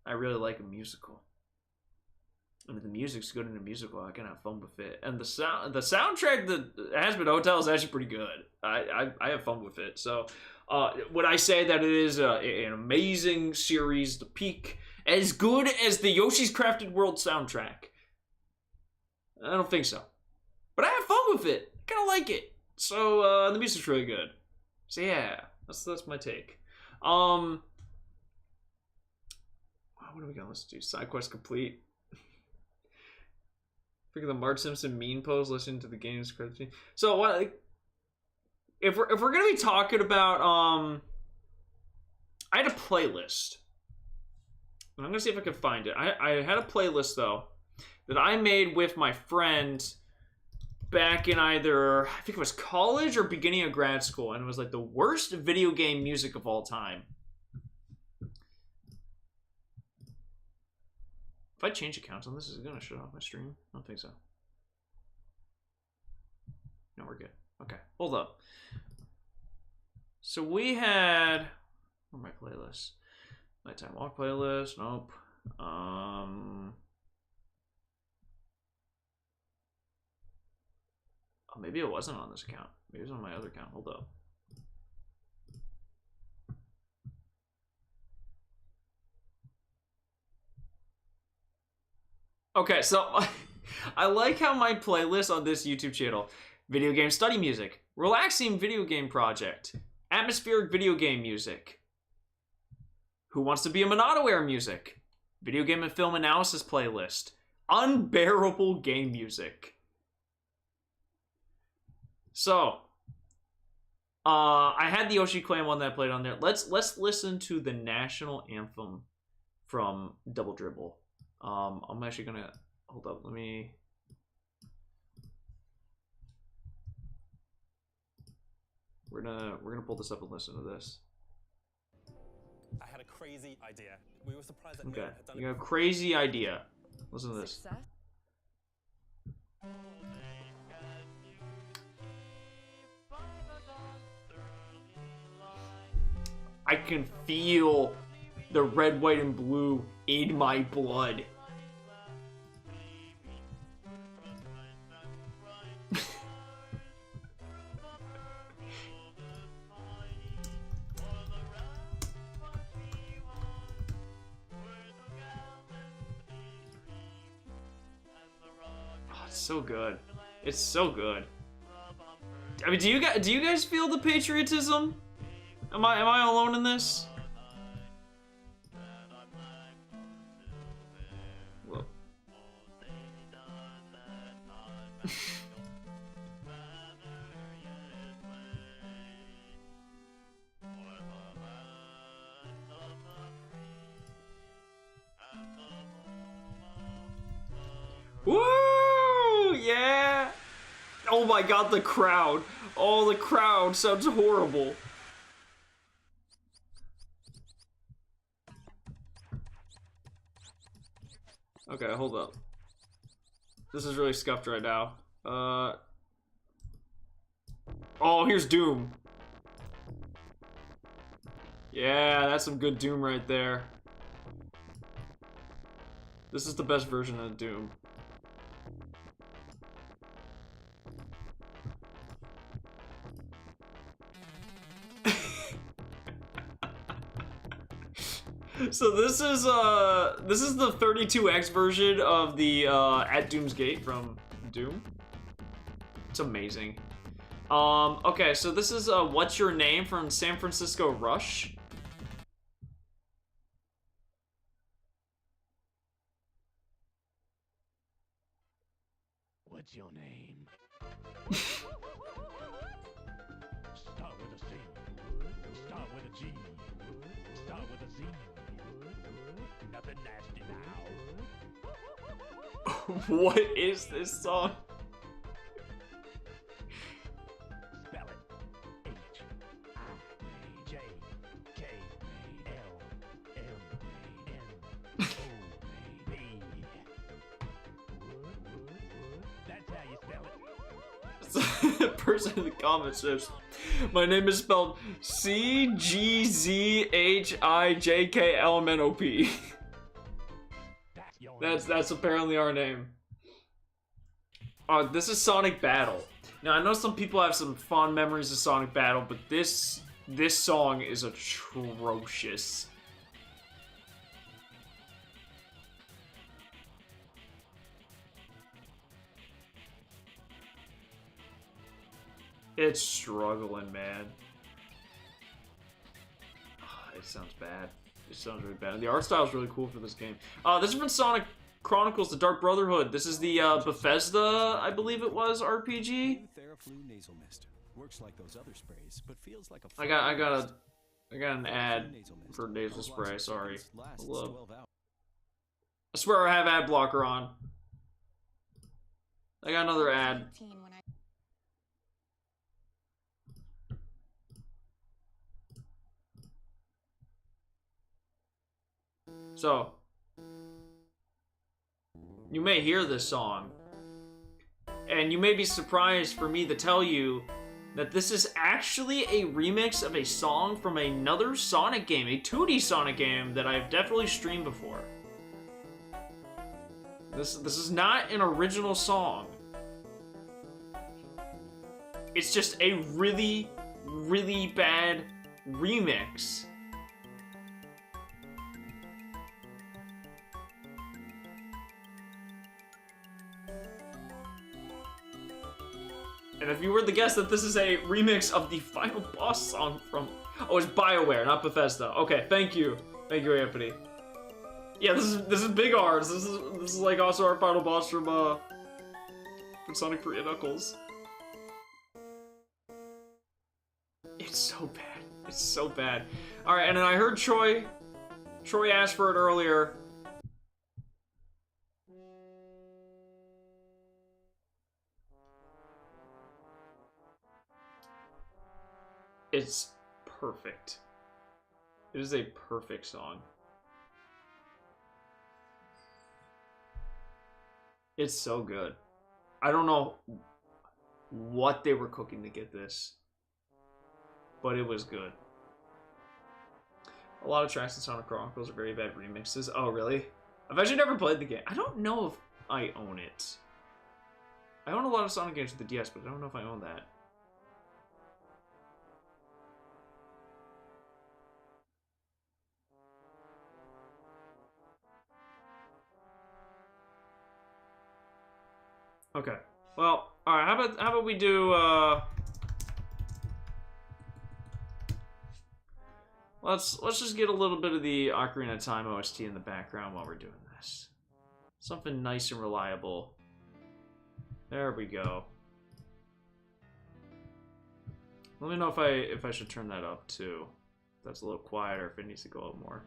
I really like a musical. And if the music's good in a musical, I can have fun with it. And the soundtrack that Has-Been Hotel is actually pretty good. I have fun with it. So would I say that it is an amazing series, the peak, as good as the Yoshi's Crafted World soundtrack? I don't think so. But I have fun with it. I kind of like it. So the music's really good. So yeah, that's my take. What are we gonna listen to? Side quest complete. Freaking the Marge Simpson mean pose, listening to the game's credit. So what? Like, if we're gonna be talking about I had a playlist. And I'm gonna see if I can find it. I had a playlist though that I made with my friend back in either I think it was college or beginning of grad school, and it was like the worst video game music of all time. If I change accounts on this, is it gonna shut off my stream? I don't think so. No, we're good. Okay, hold up. So we had, where are my playlists? Nighttime walk playlist. Nope. Oh, maybe it wasn't on this account. Maybe it was on my other account. Hold up. Okay, so I like how my playlist on this YouTube channel: video game study music, relaxing video game project, atmospheric video game music, who wants to be a Monadaware music, video game and film analysis playlist, unbearable game music. So, I had the Yoshi Clan one that I played on there. Let's listen to the national anthem from Double Dribble. I'm actually gonna hold up. Let me. We're gonna pull this up and listen to this. I had a crazy idea. We were surprised that Okay, no one had done you it got a crazy idea. Listen to this. Success? I can feel the red, white, and blue in my blood. Oh, it's so good. It's so good. I mean, do you guys feel the patriotism? Am I alone in this? Whoa. Woo! Yeah! Oh my god, the crowd. Oh, the crowd sounds horrible. Okay, hold up. This is really scuffed right now. Oh, here's Doom. Yeah, that's some good Doom right there. This is the best version of Doom. So this is the 32X version of the At Doom's Gate from Doom. It's amazing. Okay, so this is What's Your Name from San Francisco Rush. What's your name? Start with a C. Start with a G. Start with a Z. Nothing nasty now. What is this song? Spell it. H-I-J-K-L-M-N-O-P. That's how you spell it. Person in the comments says, my name is spelled C-G-Z-H-I-J-K-L-M-N-O-P. That's apparently our name. This is Sonic Battle. Now I know some people have some fond memories of Sonic Battle, but this song is atrocious. It's struggling, man. It sounds bad. It sounds really bad. The art style is really cool for this game. This is from Sonic Chronicles: The Dark Brotherhood. This is the Bethesda, I believe it was, RPG. Theraflu nasal mist. Works like those other sprays, but feels like a I got an ad for nasal spray. Sorry. Hello. I swear I have ad blocker on. I got another ad. So, you may hear this song, and you may be surprised for me to tell you that this is actually a remix of a song from another Sonic game, a 2D Sonic game that I've definitely streamed before. This is not an original song. It's just a really, really bad remix. And if you were to guess that this is a remix of the final boss song from... Oh, it's BioWare, not Bethesda. Okay, thank you. Thank you, Anthony. Yeah, this is Big R's. This is like also our final boss from Sonic 3 and Knuckles. It's so bad. It's so bad. Alright, and then I heard Troy asked for it earlier. It's perfect. It is a perfect song. It's so good. I don't know what they were cooking to get this, but it was good. A lot of tracks in Sonic Chronicles are very bad remixes. Oh, really? I've actually never played the game. I don't know if I own it. I own a lot of Sonic games with the DS, but I don't know if I own that. Okay. Well, all right. How about we do? Let's just get a little bit of the Ocarina of Time OST in the background while we're doing this. Something nice and reliable. There we go. Let me know if I should turn that up too. That's a little quieter. If it needs to go up more.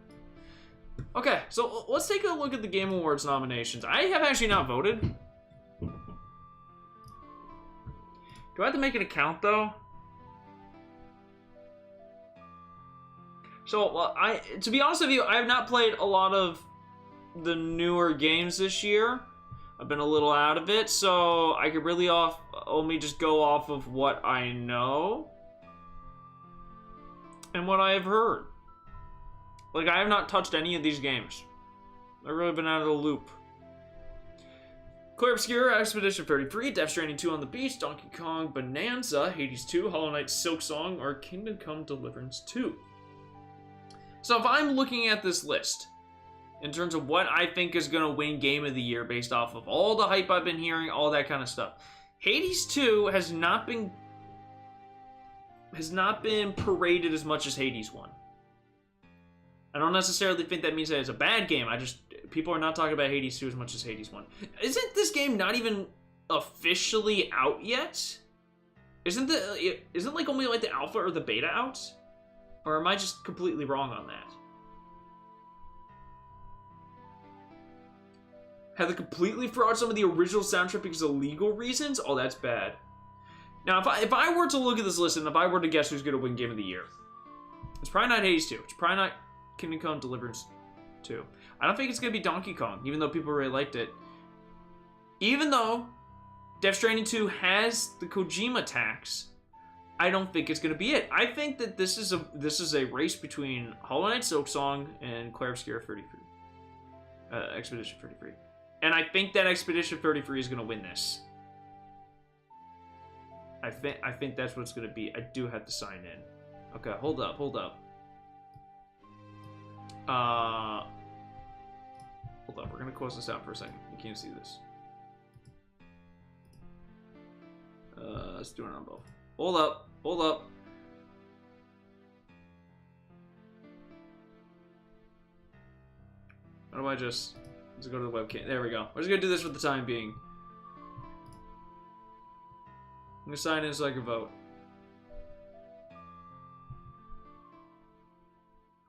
Okay. So let's take a look at the Game Awards nominations. I have actually not voted. Do I have to make an account though? So, well, to be honest with you, I have not played a lot of the newer games this year. I've been a little out of it, so I could really only just go off of what I know and what I have heard. Like, I have not touched any of these games. I've really been out of the loop. Clair Obscur, Expedition 33, Death Stranding 2 on the Beach, Donkey Kong Bonanza, Hades 2, Hollow Knight Silk Song, or Kingdom Come Deliverance 2. So if I'm looking at this list, in terms of what I think is going to win Game of the Year based off of all the hype I've been hearing, all that kind of stuff, Hades 2 has not been paraded as much as Hades 1. I don't necessarily think that means that it's a bad game. People are not talking about Hades 2 as much as Hades 1. Isn't this game not even officially out yet? Isn't like only like the alpha or the beta out? Or am I just completely wrong on that? Have they completely fraud some of the original soundtrack because of legal reasons? Oh, that's bad. Now, if I were to look at this list and if I were to guess who's going to win Game of the Year, it's probably not Hades 2. It's probably not Kingdom Come Deliverance 2. I don't think it's going to be Donkey Kong, even though people really liked it. Even though Death Stranding 2 has the Kojima tax, I don't think it's going to be it. I think that this is a race between Hollow Knight Silk Song and Clair Obscur 33. Expedition 33. And I think that Expedition 33 is going to win this. I think that's what it's going to be. I do have to sign in. Okay, hold up. Hold up, we're going to close this out for a second. You can't see this. Let's do it on both. Hold up. How do I just... Let's go to the webcam. There we go. We're just going to do this for the time being. I'm going to sign in so I can vote.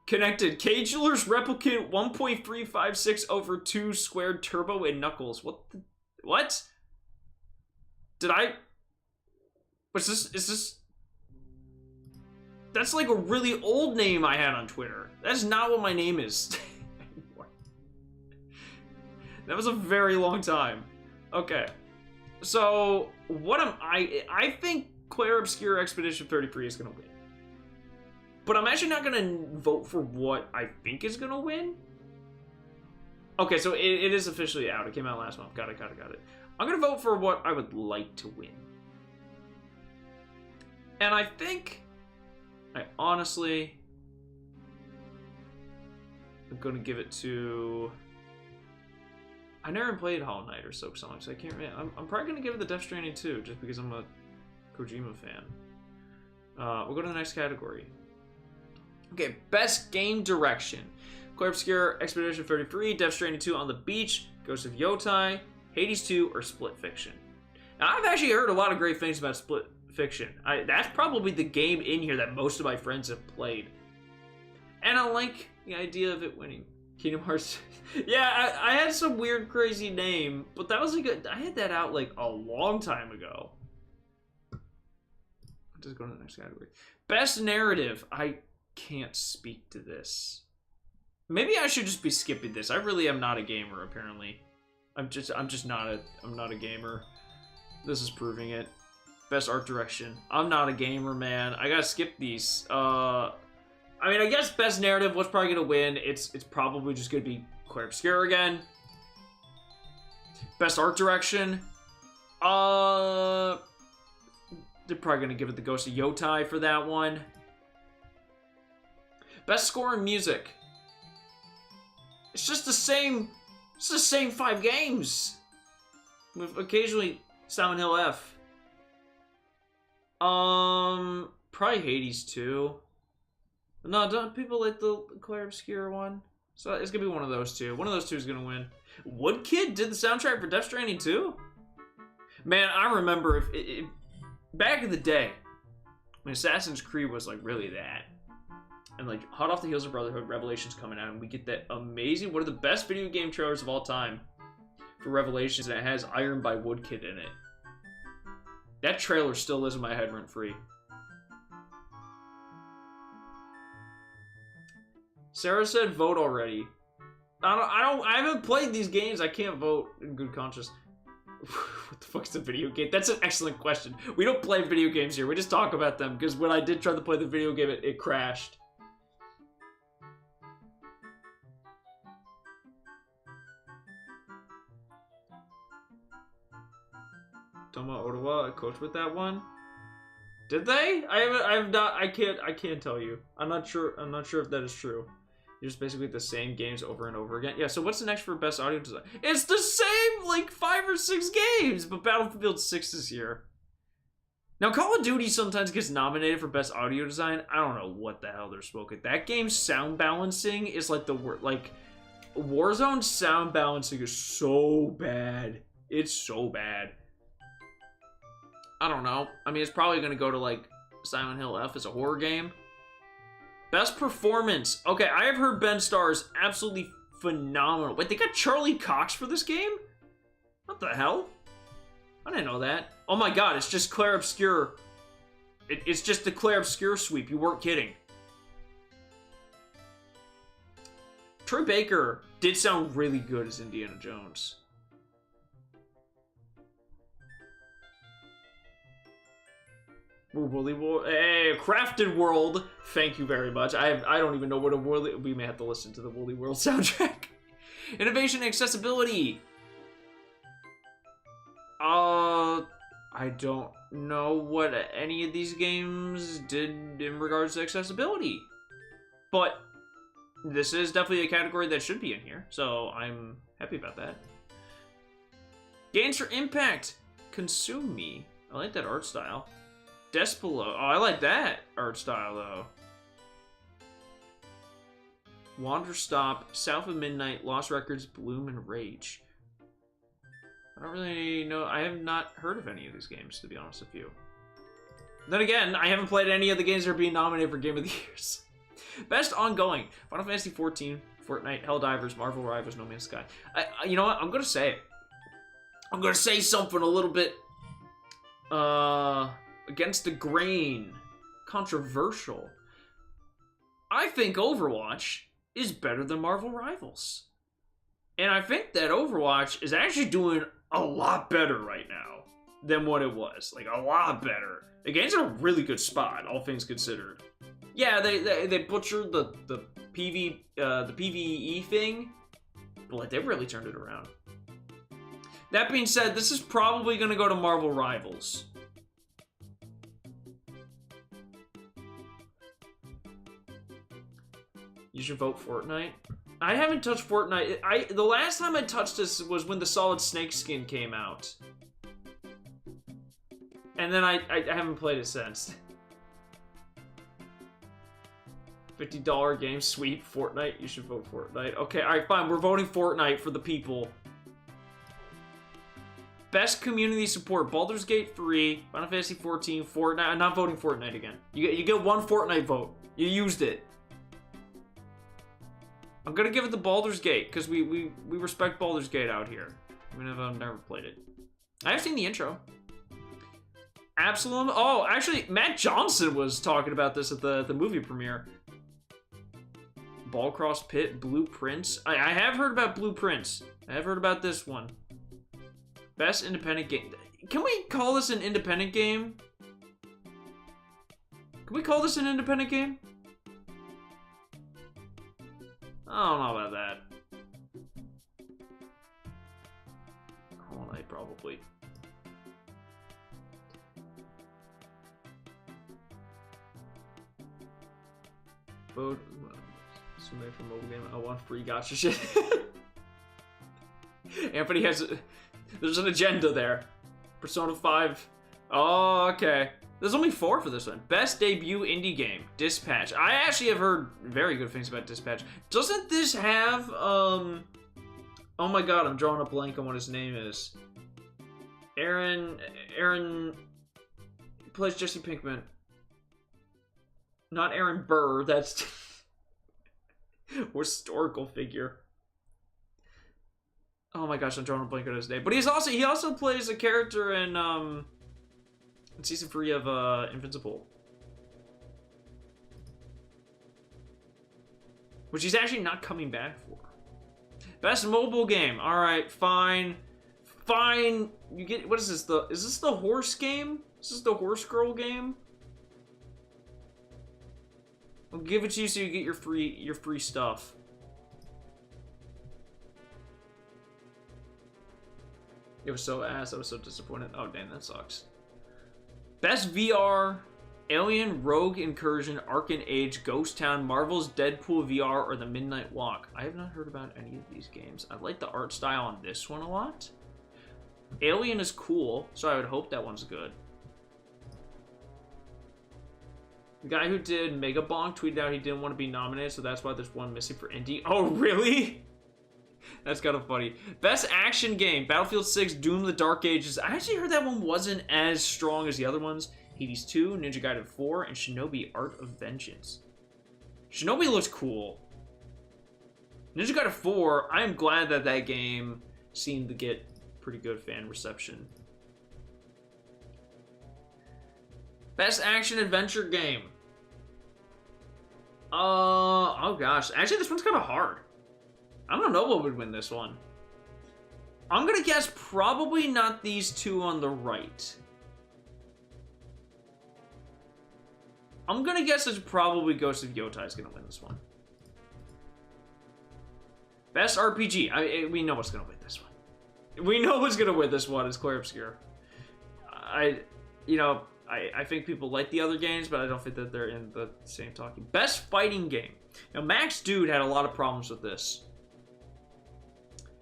Connected. Cage-Lur's Replicant 1.356 over 2 squared turbo and knuckles. What? Did I... Is this... That's like a really old name I had on Twitter. That's not what my name is anymore. That was a very long time. Okay. So, what am I think Clair Obscur Expedition 33 is going to win. But I'm actually not going to vote for what I think is going to win. Okay, so it is officially out. It came out last month. Got it. I'm going to vote for what I would like to win. And I think... I'm going to give it to... I never played Hollow Knight or Silk Song, so I can't really... I'm probably going to give it the Death Stranding 2, just because I'm a Kojima fan. We'll go to the next category. Okay, Best Game Direction. Clair Obscur Expedition 33, Death Stranding 2 on the Beach, Ghost of Yotai, Hades 2, or Split Fiction. Now, I've actually heard a lot of great things about Split Fiction. That's probably the game in here that most of my friends have played. And I like the idea of it winning. Kingdom Hearts. Yeah, I had some weird, crazy name, but that was a good... I had that out like a long time ago. I'll just go to the next category. Best Narrative. I can't speak to this. Maybe I should just be skipping this. I really am not a gamer, apparently. I'm not a gamer. This is proving it. Best Art Direction. I'm not a gamer, man. I gotta skip these. I mean, I guess Best Narrative, what's probably gonna win? It's probably just gonna be Clair Obscur again. Best Art Direction. They're probably gonna give it the Ghost of Yotai for that one. Best Score and Music. It's just the same. It's the same 5 games. With occasionally Silent Hill F. Probably Hades 2. No, don't people like the Clair Obscur one? So it's gonna be one of those two. One of those two is gonna win. Woodkid did the soundtrack for Death Stranding 2? Man, I remember if back in the day when Assassin's Creed was like really that, and like hot off the heels of Brotherhood, Revelations coming out, and we get that amazing, one of the best video game trailers of all time for Revelations, and it has Iron by Woodkid in it. That trailer still lives in my head rent free. Sarah said vote already. I haven't played these games. I can't vote in good conscience. What the fuck's a video game? That's an excellent question. We don't play video games here. We just talk about them because when I did try to play the video game, it crashed. Toma Ottawa coached with that one. Did they? I can't tell you. I'm not sure if that is true. You're just basically the same games over and over again. Yeah, so what's the next for best audio design? It's the same, like, 5 or 6 games, but Battlefield 6 this year. Now, Call of Duty sometimes gets nominated for best audio design. I don't know what the hell they're smoking. That game's sound balancing is like the word, like, Warzone's sound balancing is so bad. It's so bad. I don't know. I mean, it's probably gonna go to, like, Silent Hill F as a horror game. Best performance. Okay, I have heard Ben Starr is absolutely phenomenal. Wait, they got Charlie Cox for this game? What the hell? I didn't know that. Oh my god, it's just Claire Obscure. It's just the Claire Obscure sweep. You weren't kidding. Troy Baker did sound really good as Indiana Jones. Woolly World, hey, Crafted World. Thank you very much. I don't even know what a Woolly. We may have to listen to the Woolly World soundtrack. Innovation and accessibility. I don't know what any of these games did in regards to accessibility, but this is definitely a category that should be in here, so I'm happy about that. Gains for impact. Consume Me. I like that art style. Despolo. Oh, I like that art style, though. Wander Stop, South of Midnight, Lost Records, Bloom, and Rage. I don't really know. I have not heard of any of these games, to be honest with you. Then again, I haven't played any of the games that are being nominated for Game of the Years. Best ongoing. Final Fantasy XIV, Fortnite, Helldivers, Marvel Rivals, No Man's Sky. You know what? I'm going to say it. I'm going to say something a little bit... against the grain, controversial. I think Overwatch is better than Marvel Rivals. And I think that Overwatch is actually doing a lot better right now than what it was. Like, a lot better. The game's in a really good spot, all things considered. Yeah, they butchered the PvE thing, but like, they really turned it around. That being said, this is probably going to go to Marvel Rivals. You should vote Fortnite. I haven't touched Fortnite. The last time I touched this was when the Solid Snake skin came out. And then I haven't played it since. $50 game, sweet. Fortnite, you should vote Fortnite. Okay, alright, fine. We're voting Fortnite for the people. Best community support, Baldur's Gate 3, Final Fantasy 14, Fortnite. I'm not voting Fortnite again. You get one Fortnite vote. You used it. I'm gonna give it to Baldur's Gate, because we respect Baldur's Gate out here. Even if I've never played it. I have seen the intro. Absalom? Oh, actually, Matt Johnson was talking about this at the movie premiere. Ballcross Pit, Blueprints. I have heard about Blueprints. I have heard about this one. Best independent game. Can we call this an independent game? Can we call this an independent game? I don't know about that. Hollow Knight, probably. Vote. Somebody from mobile game. I want free gotcha shit. Anthony has. There's an agenda there. Persona 5. Oh, okay. There's only 4 for this one. Best debut indie game, Dispatch. I actually have heard very good things about Dispatch. Doesn't this have, oh my god, I'm drawing a blank on what his name is. Aaron plays Jesse Pinkman. Not Aaron Burr, that's historical figure. Oh my gosh, I'm drawing a blank on his name. But he also plays a character in season 3 of Invincible, which he's actually not coming back for. Best mobile game. All right, fine. You get, what is this? Is this the horse game? Is this the horse girl game? I'll give it to you so you get your free stuff. It was so ass. I was so disappointed. Oh, damn, that sucks. Best VR: Alien, Rogue Incursion, Arcane Age, Ghost Town, Marvel's Deadpool VR, or The Midnight Walk. I have not heard about any of these games. I like the art style on this one a lot. Alien is cool, so I would hope that one's good. The guy who did Mega Bonk tweeted out he didn't want to be nominated, so that's why there's one missing for indie. Oh, really? That's kind of funny. Best action game: Battlefield 6, Doom: The Dark Ages. I actually heard that one wasn't as strong as the other ones. Hades 2, Ninja Gaiden 4, and Shinobi: Art of Vengeance. Shinobi looks cool. Ninja Gaiden 4, I am glad that that game seemed to get pretty good fan reception. Best action adventure game. Oh gosh. Actually, this one's kind of hard. I don't know what would win this one. I'm gonna guess probably not these two on the right. I'm gonna guess it's probably Ghost of Yotai is gonna win this one. Best RPG. We know what's gonna win this one. We know what's gonna win this one. It's Clair Obscur. I think people like the other games, but I don't think that they're in the same talking. Best fighting game. Now, Max Dude had a lot of problems with this.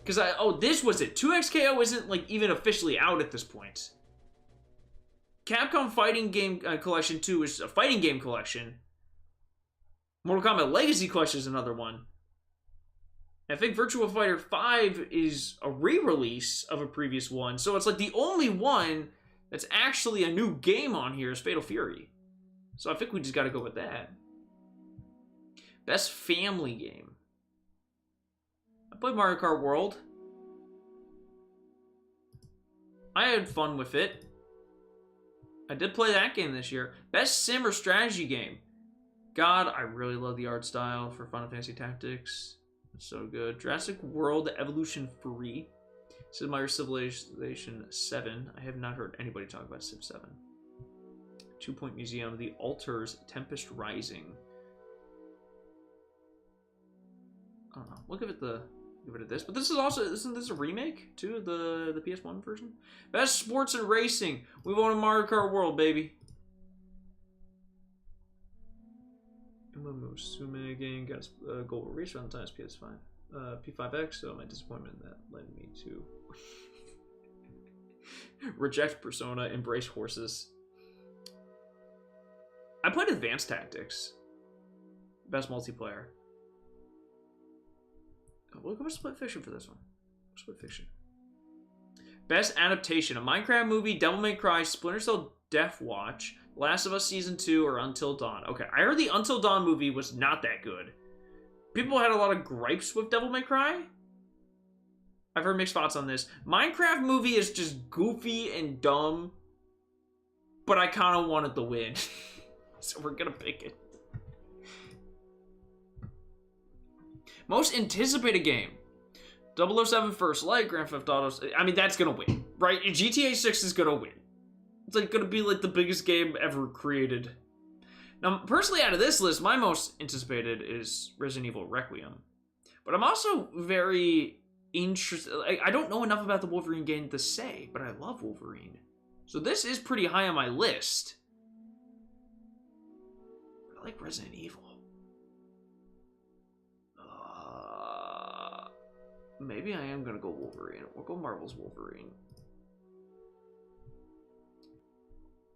Because this was it. 2XKO isn't like even officially out at this point. Capcom Fighting Game Collection 2 is a fighting game collection. Mortal Kombat Legacy Collection is another one. I think Virtua Fighter 5 is a re-release of a previous one. So it's like the only one that's actually a new game on here is Fatal Fury. So I think we just got to go with that. Best family game. I played Mario Kart World. I had fun with it. I did play that game this year. Best sim or strategy game. God, I really love the art style for Final Fantasy Tactics. It's so good. Jurassic World Evolution 3. Sid Meier's Civilization 7. I have not heard anybody talk about Civ 7. 2 Point Museum. The Altars. Tempest Rising. I don't know. We'll give it this. But this is also, isn't this a remake too? The PS1 version? Best sports and racing. We won a Mario Kart World, baby. Musume game got a Global Race Run times PS5. P5X, so my disappointment that led me to reject Persona, embrace horses. I played Advanced Tactics. Best multiplayer. We'll go with Split Fiction for this one. Split Fiction. Best adaptation: a Minecraft movie, Devil May Cry, Splinter Cell Death Watch, Last of Us Season 2, or Until Dawn. Okay, I heard the Until Dawn movie was not that good. People had a lot of gripes with Devil May Cry. I've heard mixed thoughts on this. Minecraft movie is just goofy and dumb, but I kind of wanted the win. So we're gonna pick it. Most anticipated game. 007 First Light, Grand Theft Auto. I mean, that's gonna win, right? GTA 6 is gonna win. It's like gonna be like the biggest game ever created. Now, personally, out of this list, my most anticipated is Resident Evil Requiem. But I'm also very interested. I don't know enough about the Wolverine game to say, but I love Wolverine. So this is pretty high on my list. But I like Resident Evil. Maybe I am gonna go Wolverine. We'll go Marvel's Wolverine.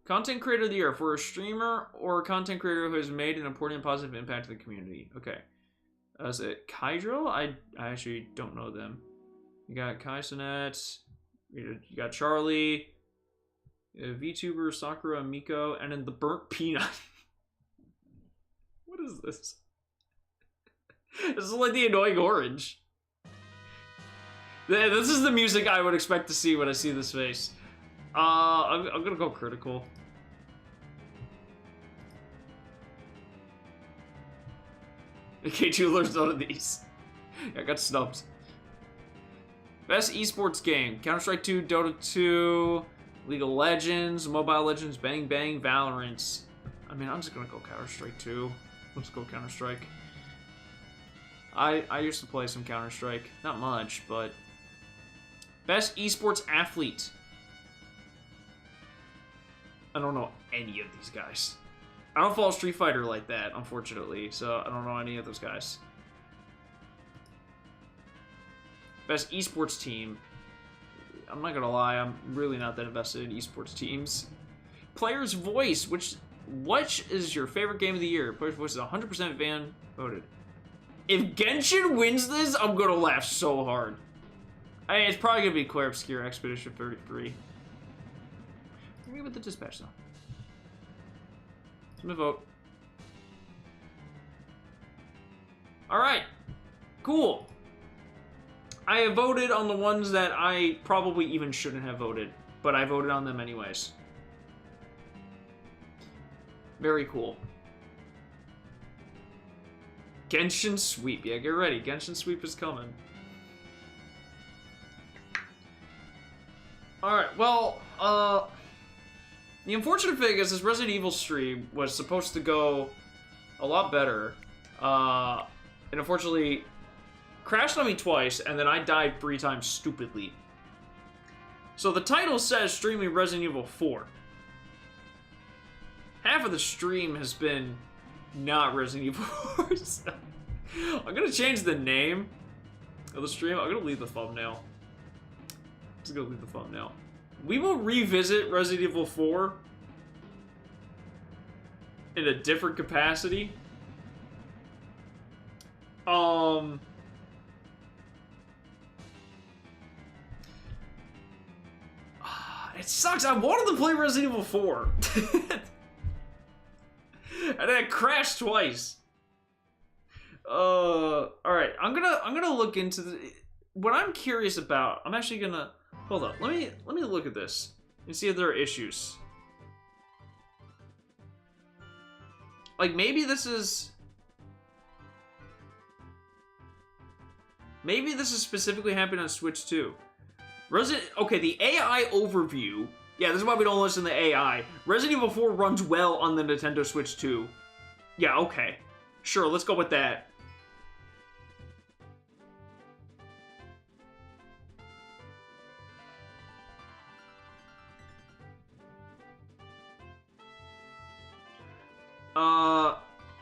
Content creator of the year for a streamer or a content creator who has made an important and positive impact to the community. Okay. Is it Kydro? I actually don't know them. You got Kai Cenat. You got Charlie. VTuber, Sakura, Miko, and then the Burnt Peanut. What is this? This is like the annoying orange. This is the music I would expect to see when I see this face. I'm gonna go critical. K2 learns none of these. I got snubbed. Best esports game: Counter-Strike 2, Dota 2, League of Legends, Mobile Legends, Bang Bang, Valorant. I mean, I'm just gonna go Counter-Strike 2. Let's go Counter-Strike. I used to play some Counter-Strike. Not much, but Best esports athlete. I don't know any of these guys. I don't follow Street Fighter like that, unfortunately, so I don't know any of those guys. Best esports team. I'm not gonna lie, I'm really not that invested in esports teams. Player's voice, what is your favorite game of the year? Player's voice is 100% fan voted. If Genshin wins this, I'm gonna laugh so hard. I mean, it's probably gonna be Claire Obscure Expedition 33. I'm gonna give it the dispatch though. Let me vote. Alright. Cool. I have voted on the ones that I probably even shouldn't have voted, but I voted on them anyways. Very cool. Genshin Sweep. Yeah, get ready. Genshin Sweep is coming. Alright, well, the unfortunate thing is this Resident Evil stream was supposed to go a lot better. And unfortunately, crashed on me twice, and then I died 3 times stupidly. So the title says streaming Resident Evil 4. Half of the stream has been not Resident Evil 4. So I'm gonna change the name of the stream. I'm gonna leave the thumbnail. Just gonna leave the thumbnail. We will revisit Resident Evil 4 in a different capacity. It sucks. I wanted to play Resident Evil 4. And then it crashed twice. Alright, I'm gonna look into the what I'm curious about. I'm actually gonna hold up. Let me look at this and see if there are issues. Like maybe this is specifically happening on Switch too. Okay, the AI overview. Yeah, this is why we don't listen to AI. Resident Evil 4 runs well on the Nintendo Switch 2. Yeah, okay. Sure, let's go with that.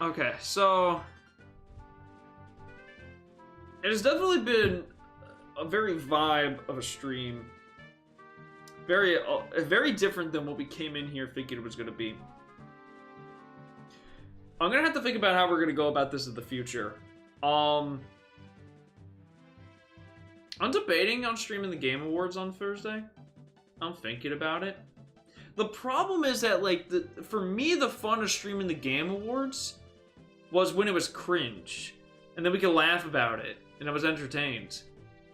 Okay, so it has definitely been a very vibe of a stream. Very different than what we came in here thinking it was going to be. I'm going to have to think about how we're going to go about this in the future. I'm debating on streaming the Game Awards on Thursday. I'm thinking about it. The problem is that, like, for me, the fun of streaming the Game Awards was when it was cringe. And then we could laugh about it. And I was entertained.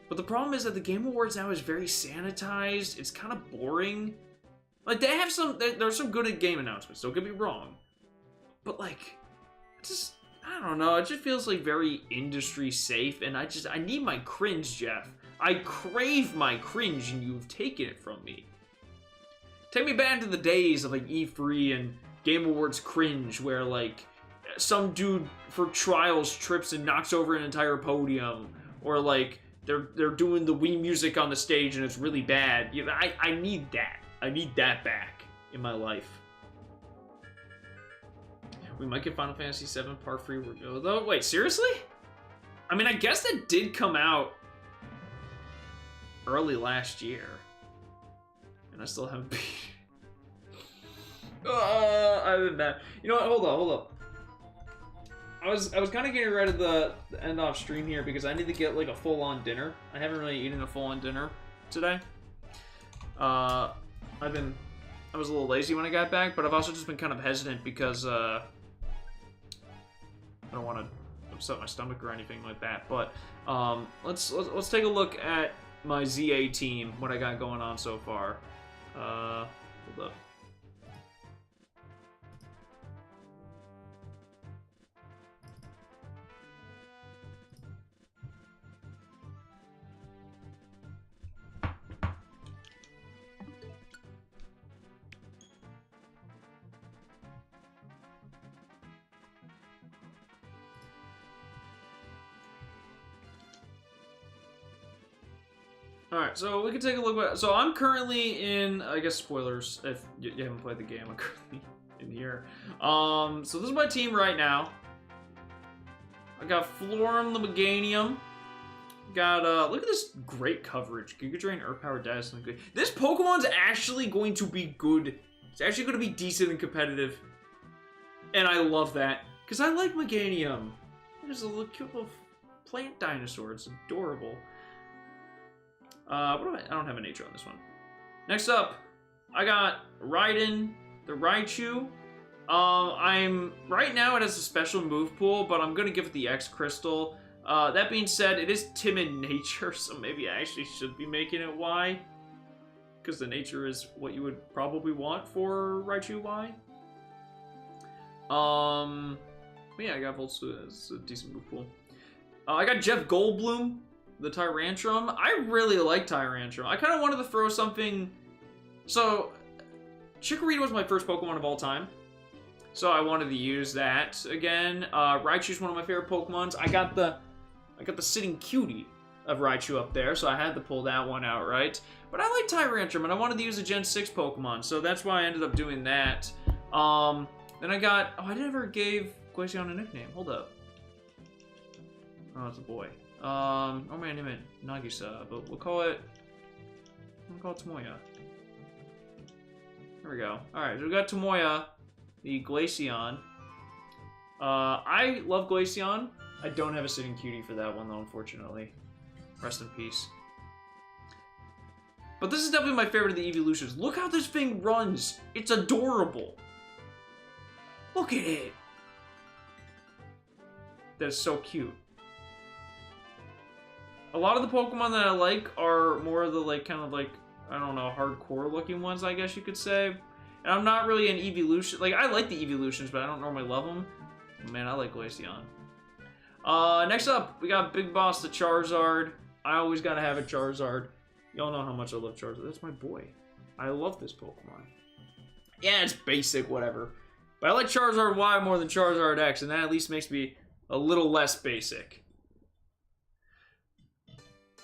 But the problem is that the Game Awards now is very sanitized. It's kind of boring. Like, they have there's some good game announcements, don't get me wrong. But, like, I don't know, it just feels, like, very industry safe, and I need my cringe, Jeff. I crave my cringe, and you've taken it from me. Take me back to the days of, like, E3 and Game Awards cringe, where, like, some dude for trials trips and knocks over an entire podium, or, like, they're doing the Wii music on the stage and it's really bad. You know, I need that. I need that back in my life. We might get Final Fantasy VII Part 3 reveal though. Wait, seriously? I mean, I guess that did come out early last year. And I still haven't beat it. I've been bad. You know what? Hold up. I was kind of getting ready to end off stream here because I need to get like a full-on dinner. I haven't really eaten a full-on dinner today. I was a little lazy when I got back, but I've also just been kind of hesitant because I don't want to upset my stomach or anything like that. But let's take a look at my ZA team, what I got going on so far. Hold up. Alright, so we can take a look at... So I'm currently in... I guess spoilers if you haven't played the game. I'm currently in here. So this is my team right now. I got Florum the Meganium. Got, look at this great coverage. Giga Drain, Earth Power, Dazzling. This Pokemon's actually going to be good. It's actually going to be decent and competitive. And I love that. Because I like Meganium. It's a little cute little plant dinosaur. It's adorable. What do I don't have a nature on this one. Next up, I got Raiden, the Raichu. I'm right now it has a special move pool, but I'm gonna give it the X Crystal. That being said, it is timid nature, so maybe I actually should be making it Y, because the nature is what you would probably want for Raichu Y. But yeah, I got Volts. It's a decent move pool. I got Jeff Goldblum, the Tyrantrum. I really like Tyrantrum. I kind of wanted to throw something... So, Chikorita was my first Pokemon of all time. So I wanted to use that again. Raichu's one of my favorite Pokemons. I got the Sitting Cutie of Raichu up there, so I had to pull that one out, right? But I like Tyrantrum, and I wanted to use a Gen 6 Pokemon, so that's why I ended up doing that. Then I got... Oh, I never gave Glaceon a nickname. Hold up. Oh, it's a boy. Oh man, name it Nagisa, but we'll call it Tomoya. There we go. Alright, so we got Tomoya, the Glaceon. I love Glaceon. I don't have a Sitting Cutie for that one, though, unfortunately. Rest in peace. But this is definitely my favorite of the evolutions. Look how this thing runs! It's adorable! Look at it! That is so cute. A lot of the Pokemon that I like are more of the, like, kind of like, I don't know, hardcore looking ones, I guess you could say. And I'm not really an evolution, like, I like the evolutions, but I don't normally love them. Man, I like Glaceon. Next up, we got Big Boss the Charizard. I always gotta have a Charizard. Y'all know how much I love Charizard. That's my boy. I love this Pokemon. Yeah, it's basic, whatever. But I like Charizard Y more than Charizard X, and that at least makes me a little less basic.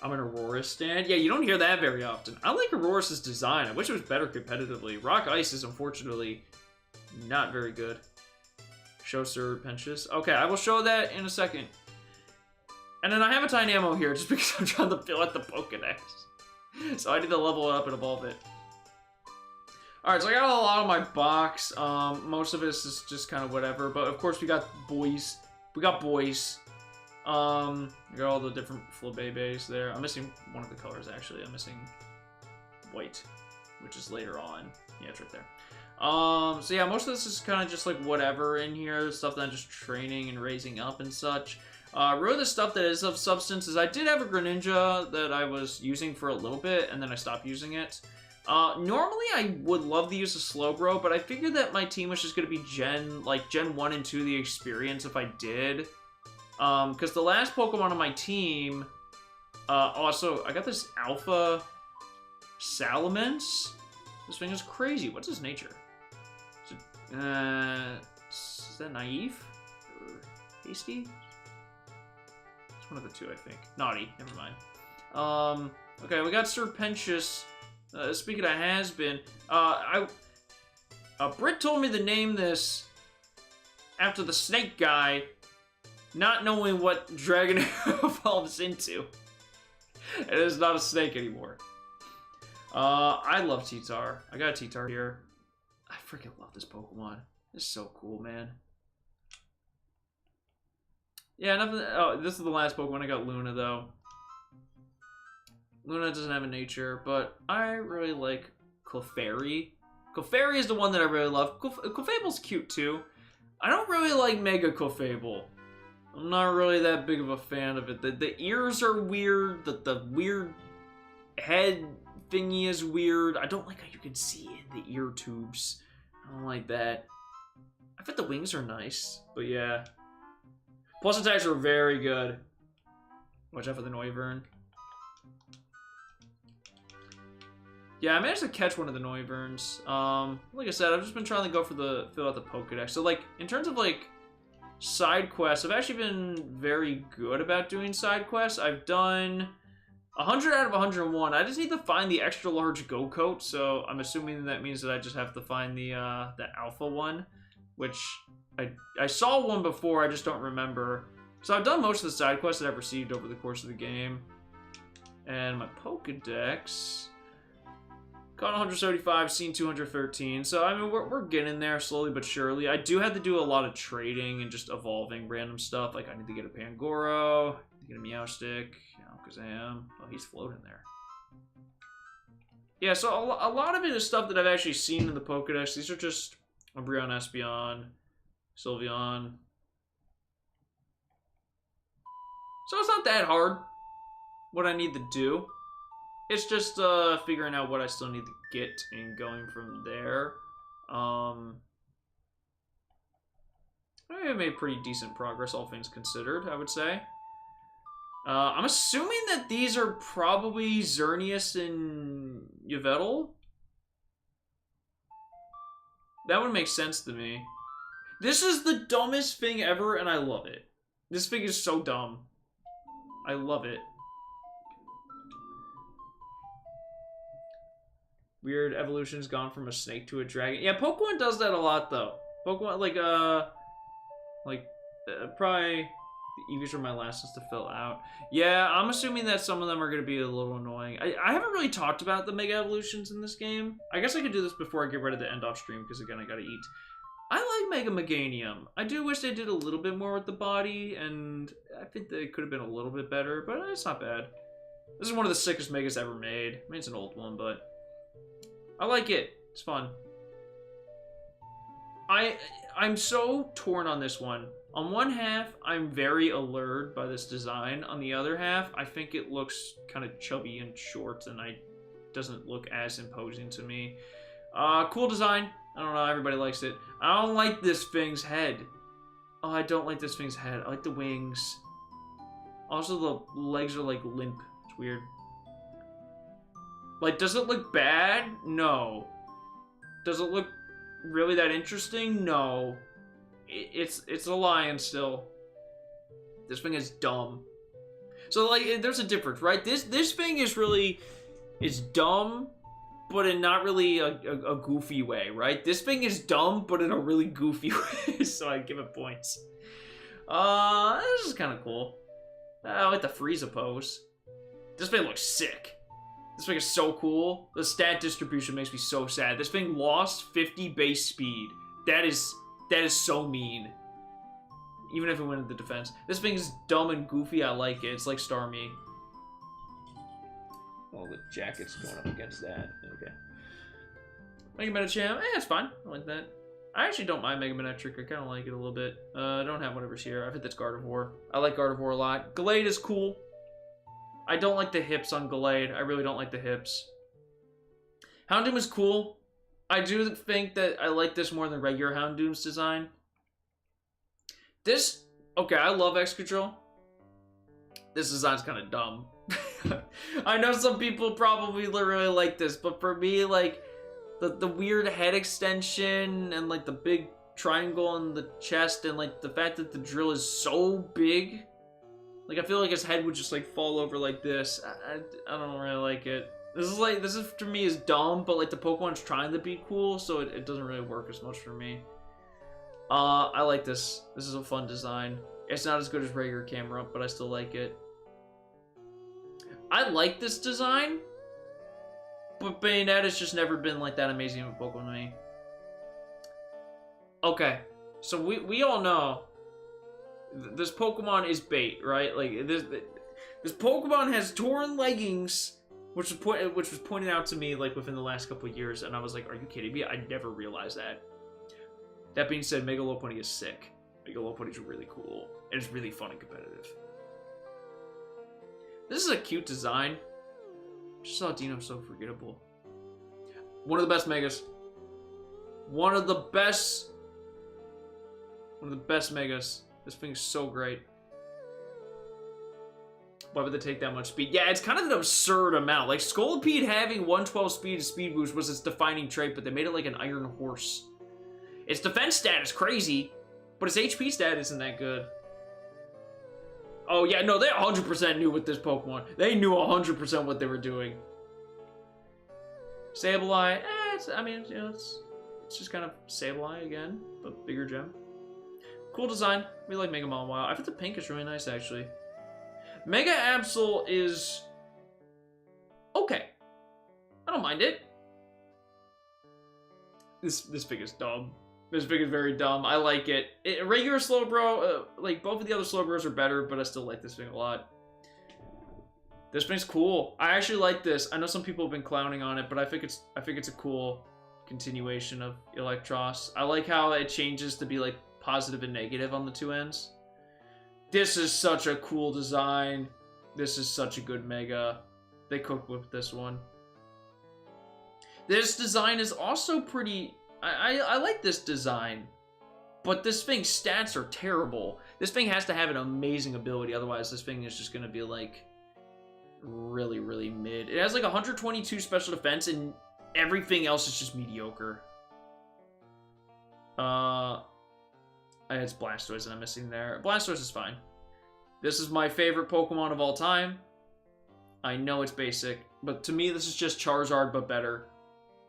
I'm an Aurora stand. Yeah, you don't hear that very often. I like Aurora's design. I wish it was better competitively. Rock Ice is unfortunately not very good. Show Sir Penchus. Okay, I will show that in a second. And then I have a Tynamo here just because I'm trying to fill out the Pokedex. So I need to level it up and evolve it. Alright, so I got a lot of my box. Most of this is just kind of whatever. But of course we got boys. We got boys. We got all the different Flabébés there. I'm missing one of the colors, actually. I'm missing white, which is later on. Yeah, it's right there. So yeah, most of this is kind of just like whatever in here. Stuff that I'm just training and raising up and such. Really the stuff that is of substance is I did have a Greninja that I was using for a little bit, and then I stopped using it. Normally I would love to use a Slowbro, but I figured that my team was just going to be Gen 1 and 2 the experience if I did. Because the last Pokemon on my team, also, I got this Alpha Salamence. This thing is crazy. What's his nature? Is that Naive? Or Hasty? It's one of the two, I think. Naughty, never mind. Okay, we got Serpentious. Speaking of has-been, Britt told me to name this after the snake guy, not knowing what Dragon evolves into. It is not a snake anymore. I love Titar. I got a Titar here. I freaking love this Pokemon. It's so cool, man. Yeah, nothing. Oh, this is the last Pokemon. I got Luna, though. Luna doesn't have a nature, but I really like Clefairy. Clefairy is the one that I really love. Clefable's cute, too. I don't really like Mega Clefable. I'm not really that big of a fan of it. The ears are weird. The weird head thingy is weird. I don't like how you can see in the ear tubes. I don't like that. I bet the wings are nice, but yeah. Plus attacks are very good. Watch out for the Noivern. Yeah, I managed to catch one of the Noiverns. Like I said, I've just been trying to go for fill out the Pokedex. So like, in terms of like side quests, I've actually been very good about doing side quests. I've done 100 out of 101. I just need to find the extra large Go Coat, so I'm assuming that means that I just have to find the alpha one, which I saw one before, I just don't remember. So I've done most of the side quests that I've received over the course of the game. And my Pokedex... Caught 175, seen 213. So, I mean, we're getting there slowly but surely. I do have to do a lot of trading and just evolving random stuff. Like, I need to get a Pangoro, get a Meowstic, Alakazam. Oh, he's floating there. Yeah, so a lot of it is stuff that I've actually seen in the Pokedex. These are just Umbreon, Espeon, Sylveon. So it's not that hard, what I need to do. It's just figuring out what I still need to get and going from there. I made pretty decent progress, all things considered, I would say. I'm assuming that these are probably Xerneas and Yveltal. That would make sense to me. This is the dumbest thing ever, and I love it. This thing is so dumb. I love it. Weird evolution's gone from a snake to a dragon. Yeah, Pokemon does that a lot, though. Pokemon, probably the Eevees are my last ones to fill out. Yeah, I'm assuming that some of them are going to be a little annoying. I haven't really talked about the Mega Evolutions in this game. I guess I could do this before I get ready to end off stream, because again, I gotta eat. I like Mega Meganium. I do wish they did a little bit more with the body, and I think they could have been a little bit better, but it's not bad. This is one of the sickest Megas ever made. I mean, it's an old one, but I like it. It's fun. I'm so torn on this one. On one half, I'm very allured by this design. On the other half, I think it looks kind of chubby and short, and doesn't look as imposing to me. Cool design. I don't know, everybody likes it. I don't like this thing's head. Oh, I don't like this thing's head. I like the wings. Also, the legs are, like, limp. It's weird. Like, does it look bad? No. Does it look really that interesting? No. It's a lion still. This thing is dumb. So, like, there's a difference, right? This thing is really... It's dumb, but in not really a goofy way, right? This thing is dumb, but in a really goofy way, so I give it points. This is kind of cool. I like the Frieza pose. This thing looks sick. This thing is so cool. The stat distribution makes me so sad. This thing lost 50 base speed. That is so mean. Even if it went into defense. This thing is dumb and goofy. I like it. It's like Starmie. Oh, the jacket's going up against that. Okay. Mega Medicham. It's fine. I like that. I actually don't mind Mega Manectric. I kind of like it a little bit. I don't have whatever's here. I think that's Gardevoir. I like Gardevoir a lot. Gallade is cool. I don't like the hips on Gallade. I really don't like the hips. Houndoom is cool. I do think that I like this more than regular Houndoom's design. This... Okay, I love Excadrill. This design's kind of dumb. I know some people probably really like this, but for me, like, the weird head extension and, like, the big triangle on the chest and, like, the fact that the drill is so big, like, I feel like his head would just, like, fall over like this. I don't really like it. This is, to me, is dumb, but, like, the Pokemon's trying to be cool, so it doesn't really work as much for me. I like this. This is a fun design. It's not as good as regular Camerupt, but I still like it. I like this design, but Bayonetta's just never been like that amazing of a Pokemon to me. Okay, so we all know this Pokemon is bait, right? Like this Pokemon has torn leggings, which was pointed out to me like within the last couple of years, and I was like, are you kidding me? I never realized that. That being said, Mega Lopunny is sick. Mega Lopunny is really cool, and it's really fun and competitive. This is a cute design. Just saw Dino so forgettable. One of the best Megas. One of the best Megas. This thing's so great. Why would they take that much speed? Yeah, it's kind of an absurd amount. Like, Scolipede having 112 speed and speed boost was its defining trait, but they made it like an iron horse. Its defense stat is crazy, but its HP stat isn't that good. Oh yeah, no, they 100% knew with this Pokemon. They knew 100% what they were doing. Sableye, I mean, you know, it's just kind of Sableye again, but bigger gem. Cool design. We like Mega Mawile. I think the pink is really nice, actually. Mega Absol is okay. I don't mind it. This pig is dumb. This pig is very dumb. I like it. Regular Slowbro, like both of the other Slowbros are better, but I still like this thing a lot. This thing's cool. I actually like this. I know some people have been clowning on it, but I think it's a cool continuation of Electros. I like how it changes to be like positive and negative on the two ends. This is such a cool design. This is such a good Mega. They cooked with this one. This design is also pretty... I like this design. But this thing's stats are terrible. This thing has to have an amazing ability. Otherwise, this thing is just going to be like... really, really mid. It has like 122 special defense and everything else is just mediocre. It's Blastoise that I'm missing there. Blastoise is fine. This is my favorite Pokemon of all time. I know it's basic, but to me this is just Charizard but better.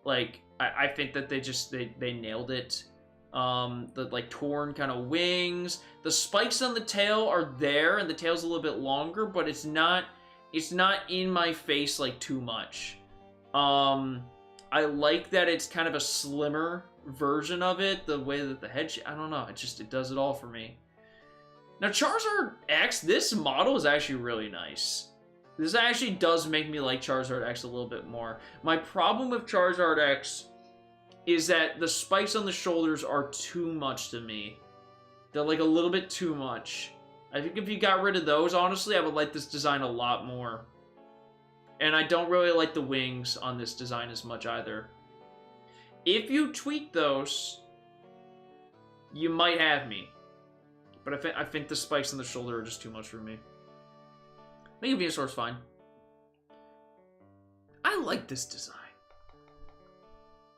Like, I think that they nailed it. The like torn kind of wings. The spikes on the tail are there and the tail's a little bit longer, but it's not in my face like too much. I like that it's kind of a slimmer version of it, the way that the head I don't know, it does it all for me. Now Charizard X, this model is actually really nice. This actually does make me like Charizard X a little bit more. My problem with Charizard X is that the spikes on the shoulders are too much to me. They're like a little bit too much. I think if you got rid of those, honestly, I would like this design a lot more. And I don't really like the wings on this design as much either. If you tweak those, you might have me. But I think the spikes on the shoulder are just too much for me. Mega Venusaur's fine. I like this design.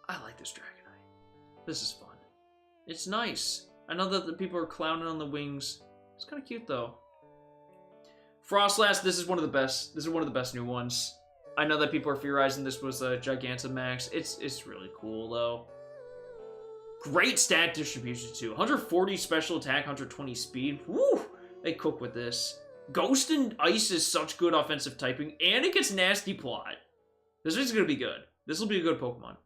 I like this Dragonite. This is fun. It's nice. I know that the people are clowning on the wings. It's kind of cute though. Frostlass, this is one of the best. This is one of the best new ones. I know that people are theorizing this was a Gigantamax. It's really cool though. Great stat distribution too. 140 special attack, 120 speed. Woo! They cook with this. Ghost and Ice is such good offensive typing, and it gets Nasty Plot. This is gonna be good. This will be a good Pokemon.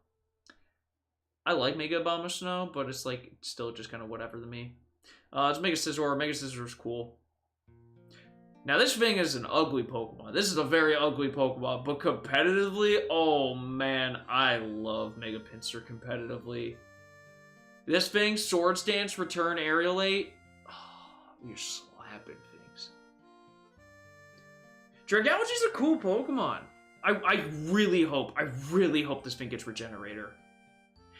I like Mega Abomasnow, but it's like still just kind of whatever to me. It's Mega Scizor. Mega Scizor is cool. Now this thing is an ugly Pokemon. This is a very ugly Pokemon, but competitively, oh man, I love Mega Pinsir competitively. This thing, Swords Dance, Return, Aerialate. Oh, you're slapping things. Dragalge's a cool Pokemon. I really hope this thing gets Regenerator.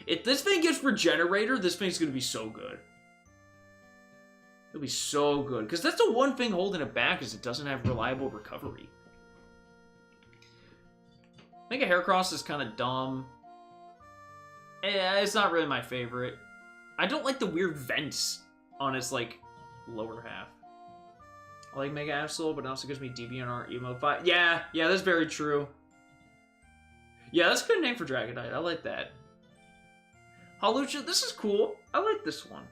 If this thing gets Regenerator, this thing's gonna be so good. It'll be so good. Because that's the one thing holding it back is it doesn't have reliable recovery. Mega Heracross is kind of dumb. It's not really my favorite. I don't like the weird vents on its, like, lower half. I like Mega Absol, but it also gives me DeviantArt Emo 5. Yeah, that's very true. Yeah, that's a good name for Dragonite. I like that. Hawlucha, this is cool. I like this one.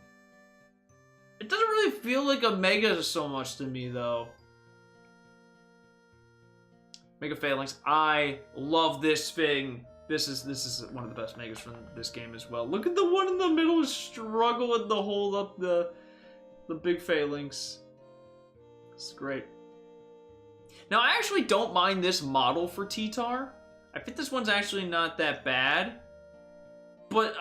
It doesn't really feel like a Mega so much to me, though. Mega Phalanx. I love this thing. This is one of the best Megas from this game as well. Look at the one in the middle is struggling to hold up the big Phalanx. It's great. Now, I actually don't mind this model for T-Tar. I think this one's actually not that bad. But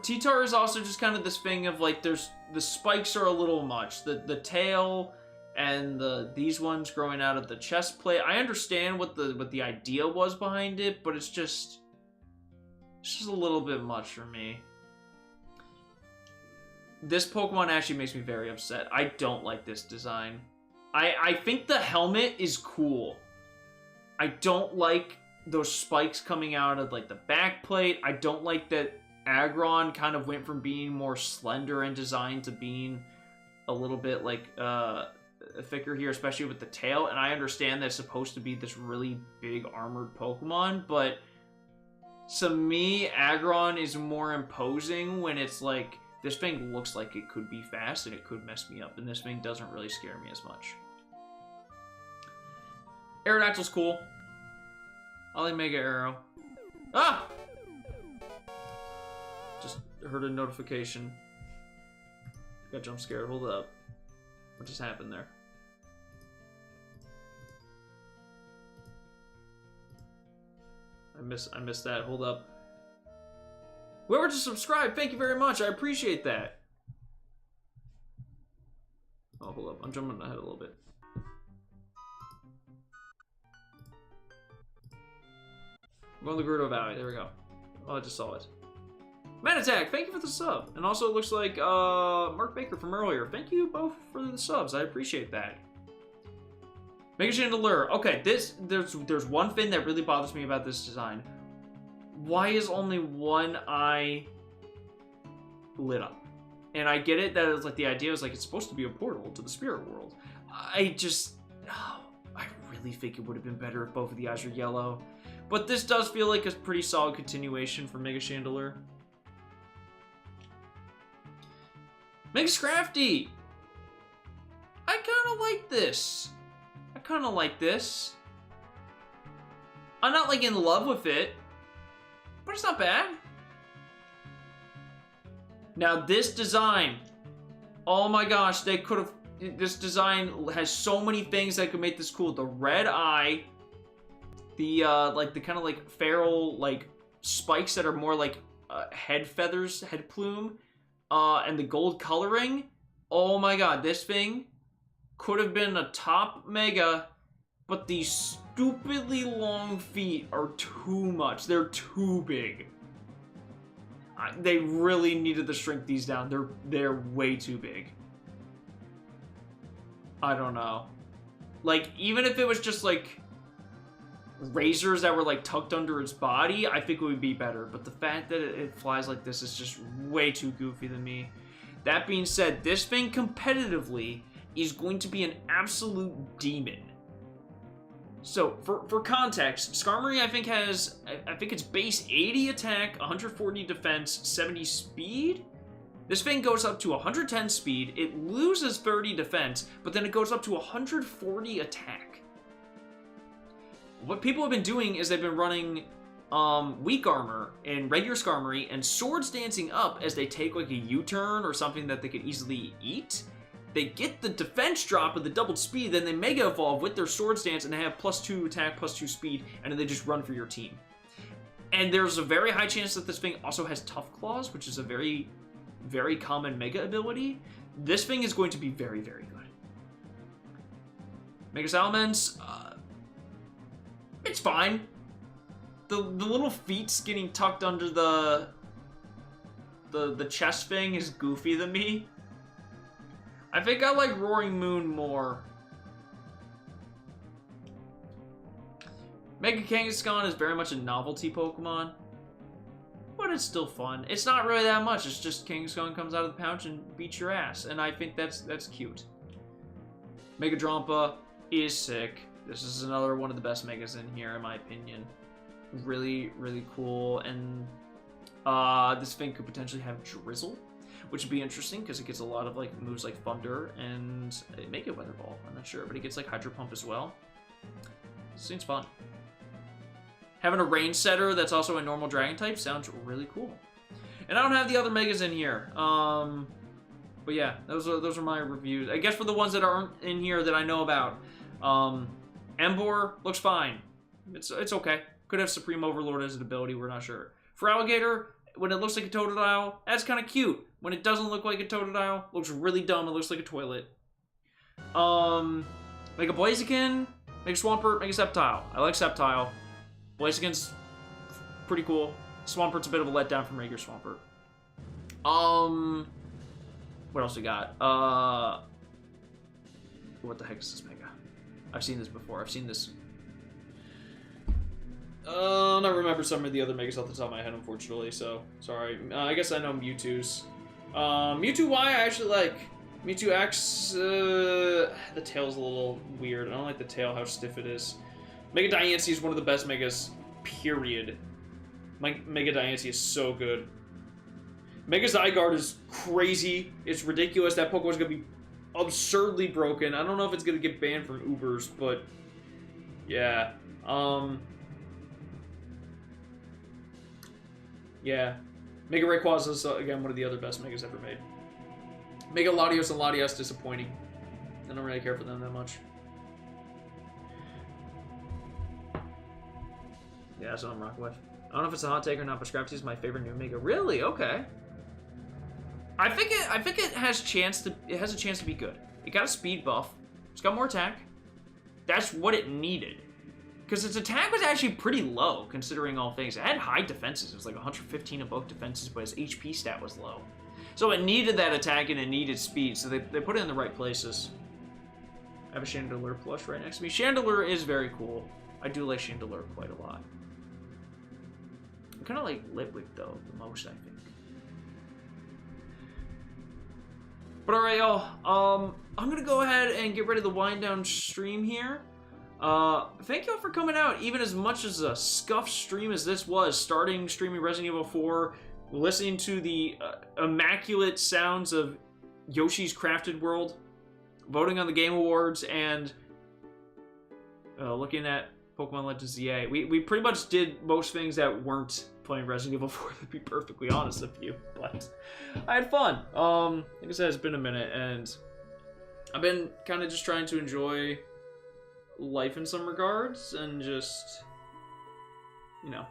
T-Tar is also just kind of this thing of like, the spikes are a little much. The tail and these ones growing out of the chest plate. I understand what the idea was behind it, but it's just a little bit much for me. This Pokemon actually makes me very upset. I don't like this design. I think the helmet is cool. I don't like those spikes coming out of like the back plate. I don't like that Aggron kind of went from being more slender in design to being a little bit like thicker here, especially with the tail. And I understand that it's supposed to be this really big armored Pokemon, but to me, Aggron is more imposing when it's like, this thing looks like it could be fast and it could mess me up, and this thing doesn't really scare me as much. Aerodactyl's cool. I like Mega Arrow. Ah! Just heard a notification. Got jump scared. Hold up. What just happened there? I missed that. Hold up. Whoever just subscribed, thank you very much. I appreciate that. Oh, hold up. I'm jumping ahead a little bit. I'm going to Gerudo Valley. There we go. Oh, I just saw it. Man Attack, thank you for the sub. And also it looks like Mark Baker from earlier. Thank you both for the subs. I appreciate that. Mega Chandelure. Okay, there's one thing that really bothers me about this design. Why is only one eye lit up? And I get it that it's like the idea is like it's supposed to be a portal to the spirit world. I really think it would have been better if both of the eyes were yellow. But this does feel like a pretty solid continuation for Mega Chandelure. Mega Scrafty! I kind of like this. I'm not like in love with it, but it's not bad. Now this design, oh my gosh, they could have, this design has so many things that could make this cool. The red eye, the like the kind of like feral like spikes that are more like head feathers, head plume, and the gold coloring. Oh my god, this thing could have been a top Mega, but these stupidly long feet are too much. They're too big. They really needed to shrink these down. They're way too big. I don't know. Like, even if it was just like razors that were like tucked under its body, I think it would be better. But the fact that it flies like this is just way too goofy to me. That being said, this thing competitively is going to be an absolute demon. So, for context, Skarmory I think has, I think it's base 80 attack, 140 defense, 70 speed? This thing goes up to 110 speed, it loses 30 defense, but then it goes up to 140 attack. What people have been doing is they've been running weak armor in regular Skarmory and Swords Dancing up as they take like a U-turn or something that they could easily eat. They get the defense drop with the doubled speed, then they Mega Evolve with their Swords Dance, and they have +2 attack, +2 speed, and then they just run for your team. And there's a very high chance that this thing also has Tough Claws, which is a very, very common Mega ability. This thing is going to be very, very good. Mega Salamence, it's fine. The little feet getting tucked under the chest thing is goofy to me. I think I like Roaring Moon more. Mega Kangaskhan is very much a novelty Pokemon, but it's still fun. It's not really that much. It's just Kangaskhan comes out of the pouch and beats your ass, and I think that's cute. Mega Drampa is sick. This is another one of the best Megas in here, in my opinion. Really, really cool, and this thing could potentially have Drizzle, which would be interesting because it gets a lot of like moves like Thunder and it may get Weather Ball. I'm not sure, but it gets like Hydro Pump as well. This seems fun. Having a Rain Setter that's also a normal Dragon type sounds really cool. And I don't have the other Megas in here. But yeah, those are my reviews. I guess for the ones that aren't in here that I know about, Emboar looks fine. It's okay. Could have Supreme Overlord as an ability. We're not sure. For Alligator, when it looks like a Totodile, that's kind of cute. When it doesn't look like a Totodile, looks really dumb. It looks like a toilet. Mega Blaziken, Mega Swampert, Mega Sceptile. I like Sceptile. Blaziken's pretty cool. Swampert's a bit of a letdown from regular Swampert. What else we got? What the heck is this Mega? I've seen this before. I've seen this. I don't remember some of the other Megas off the top of my head, unfortunately, so sorry. I guess I know Mewtwo's. Mewtwo Y I actually like. Mewtwo X, the tail's a little weird. I don't like the tail, how stiff it is. Mega Diancie is one of the best Megas, period. Mega Diancie is so good. Mega Zygarde is crazy. It's ridiculous. That Pokemon's gonna be absurdly broken. I don't know if it's gonna get banned from Ubers, but yeah. Yeah. Mega Rayquaza is, again, one of the other best Megas ever made. Mega Latios and Latias disappointing. I don't really care for them that much. Yeah, that's what I'm rocking with. I don't know if it's a hot take or not, but Scrafty is my favorite new Mega. Really? Okay. I think it has a chance to be good. It got a speed buff. It's got more attack. That's what it needed. Because its attack was actually pretty low, considering all things. It had high defenses. It was like 115 in both defenses, but its HP stat was low. So it needed that attack and it needed speed, so they put it in the right places. I have a Chandelure plush right next to me. Chandelure is very cool. I do like Chandelure quite a lot. I kind of like Litwick, though, the most, I think. But alright, y'all. I'm going to go ahead and get ready to wind down stream here. Thank y'all for coming out, even as much as a scuffed stream as this was, starting streaming Resident Evil 4, listening to the immaculate sounds of Yoshi's Crafted World, voting on the Game Awards, and looking at Pokemon Legends ZA. We pretty much did most things that weren't playing Resident Evil 4, to be perfectly honest with you, but I had fun. Like I said, it's been a minute, and I've been kind of just trying to enjoy life in some regards, and just, you know,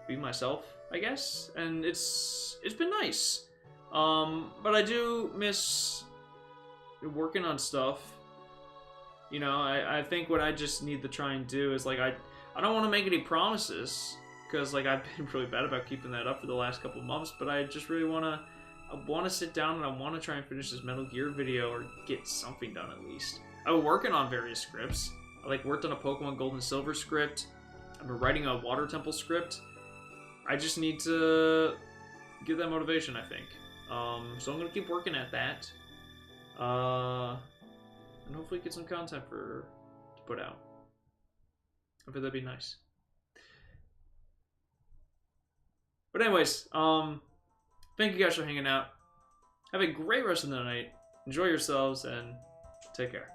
be myself, I guess, and it's been nice. But I do miss working on stuff. You know, I think what I just need to try and do is, like, I don't want to make any promises, because, like, I've been really bad about keeping that up for the last couple months, but I just really want to sit down and I want to try and finish this Metal Gear video, or get something done at least. I've been working on various scripts. I, like, worked on a Pokemon Gold and Silver script. I've been writing a Water Temple script. I just need to get that motivation, I think. So I'm going to keep working at that. And hopefully get some content to put out. I think that'd be nice. But anyways, thank you guys for hanging out. Have a great rest of the night. Enjoy yourselves, and take care.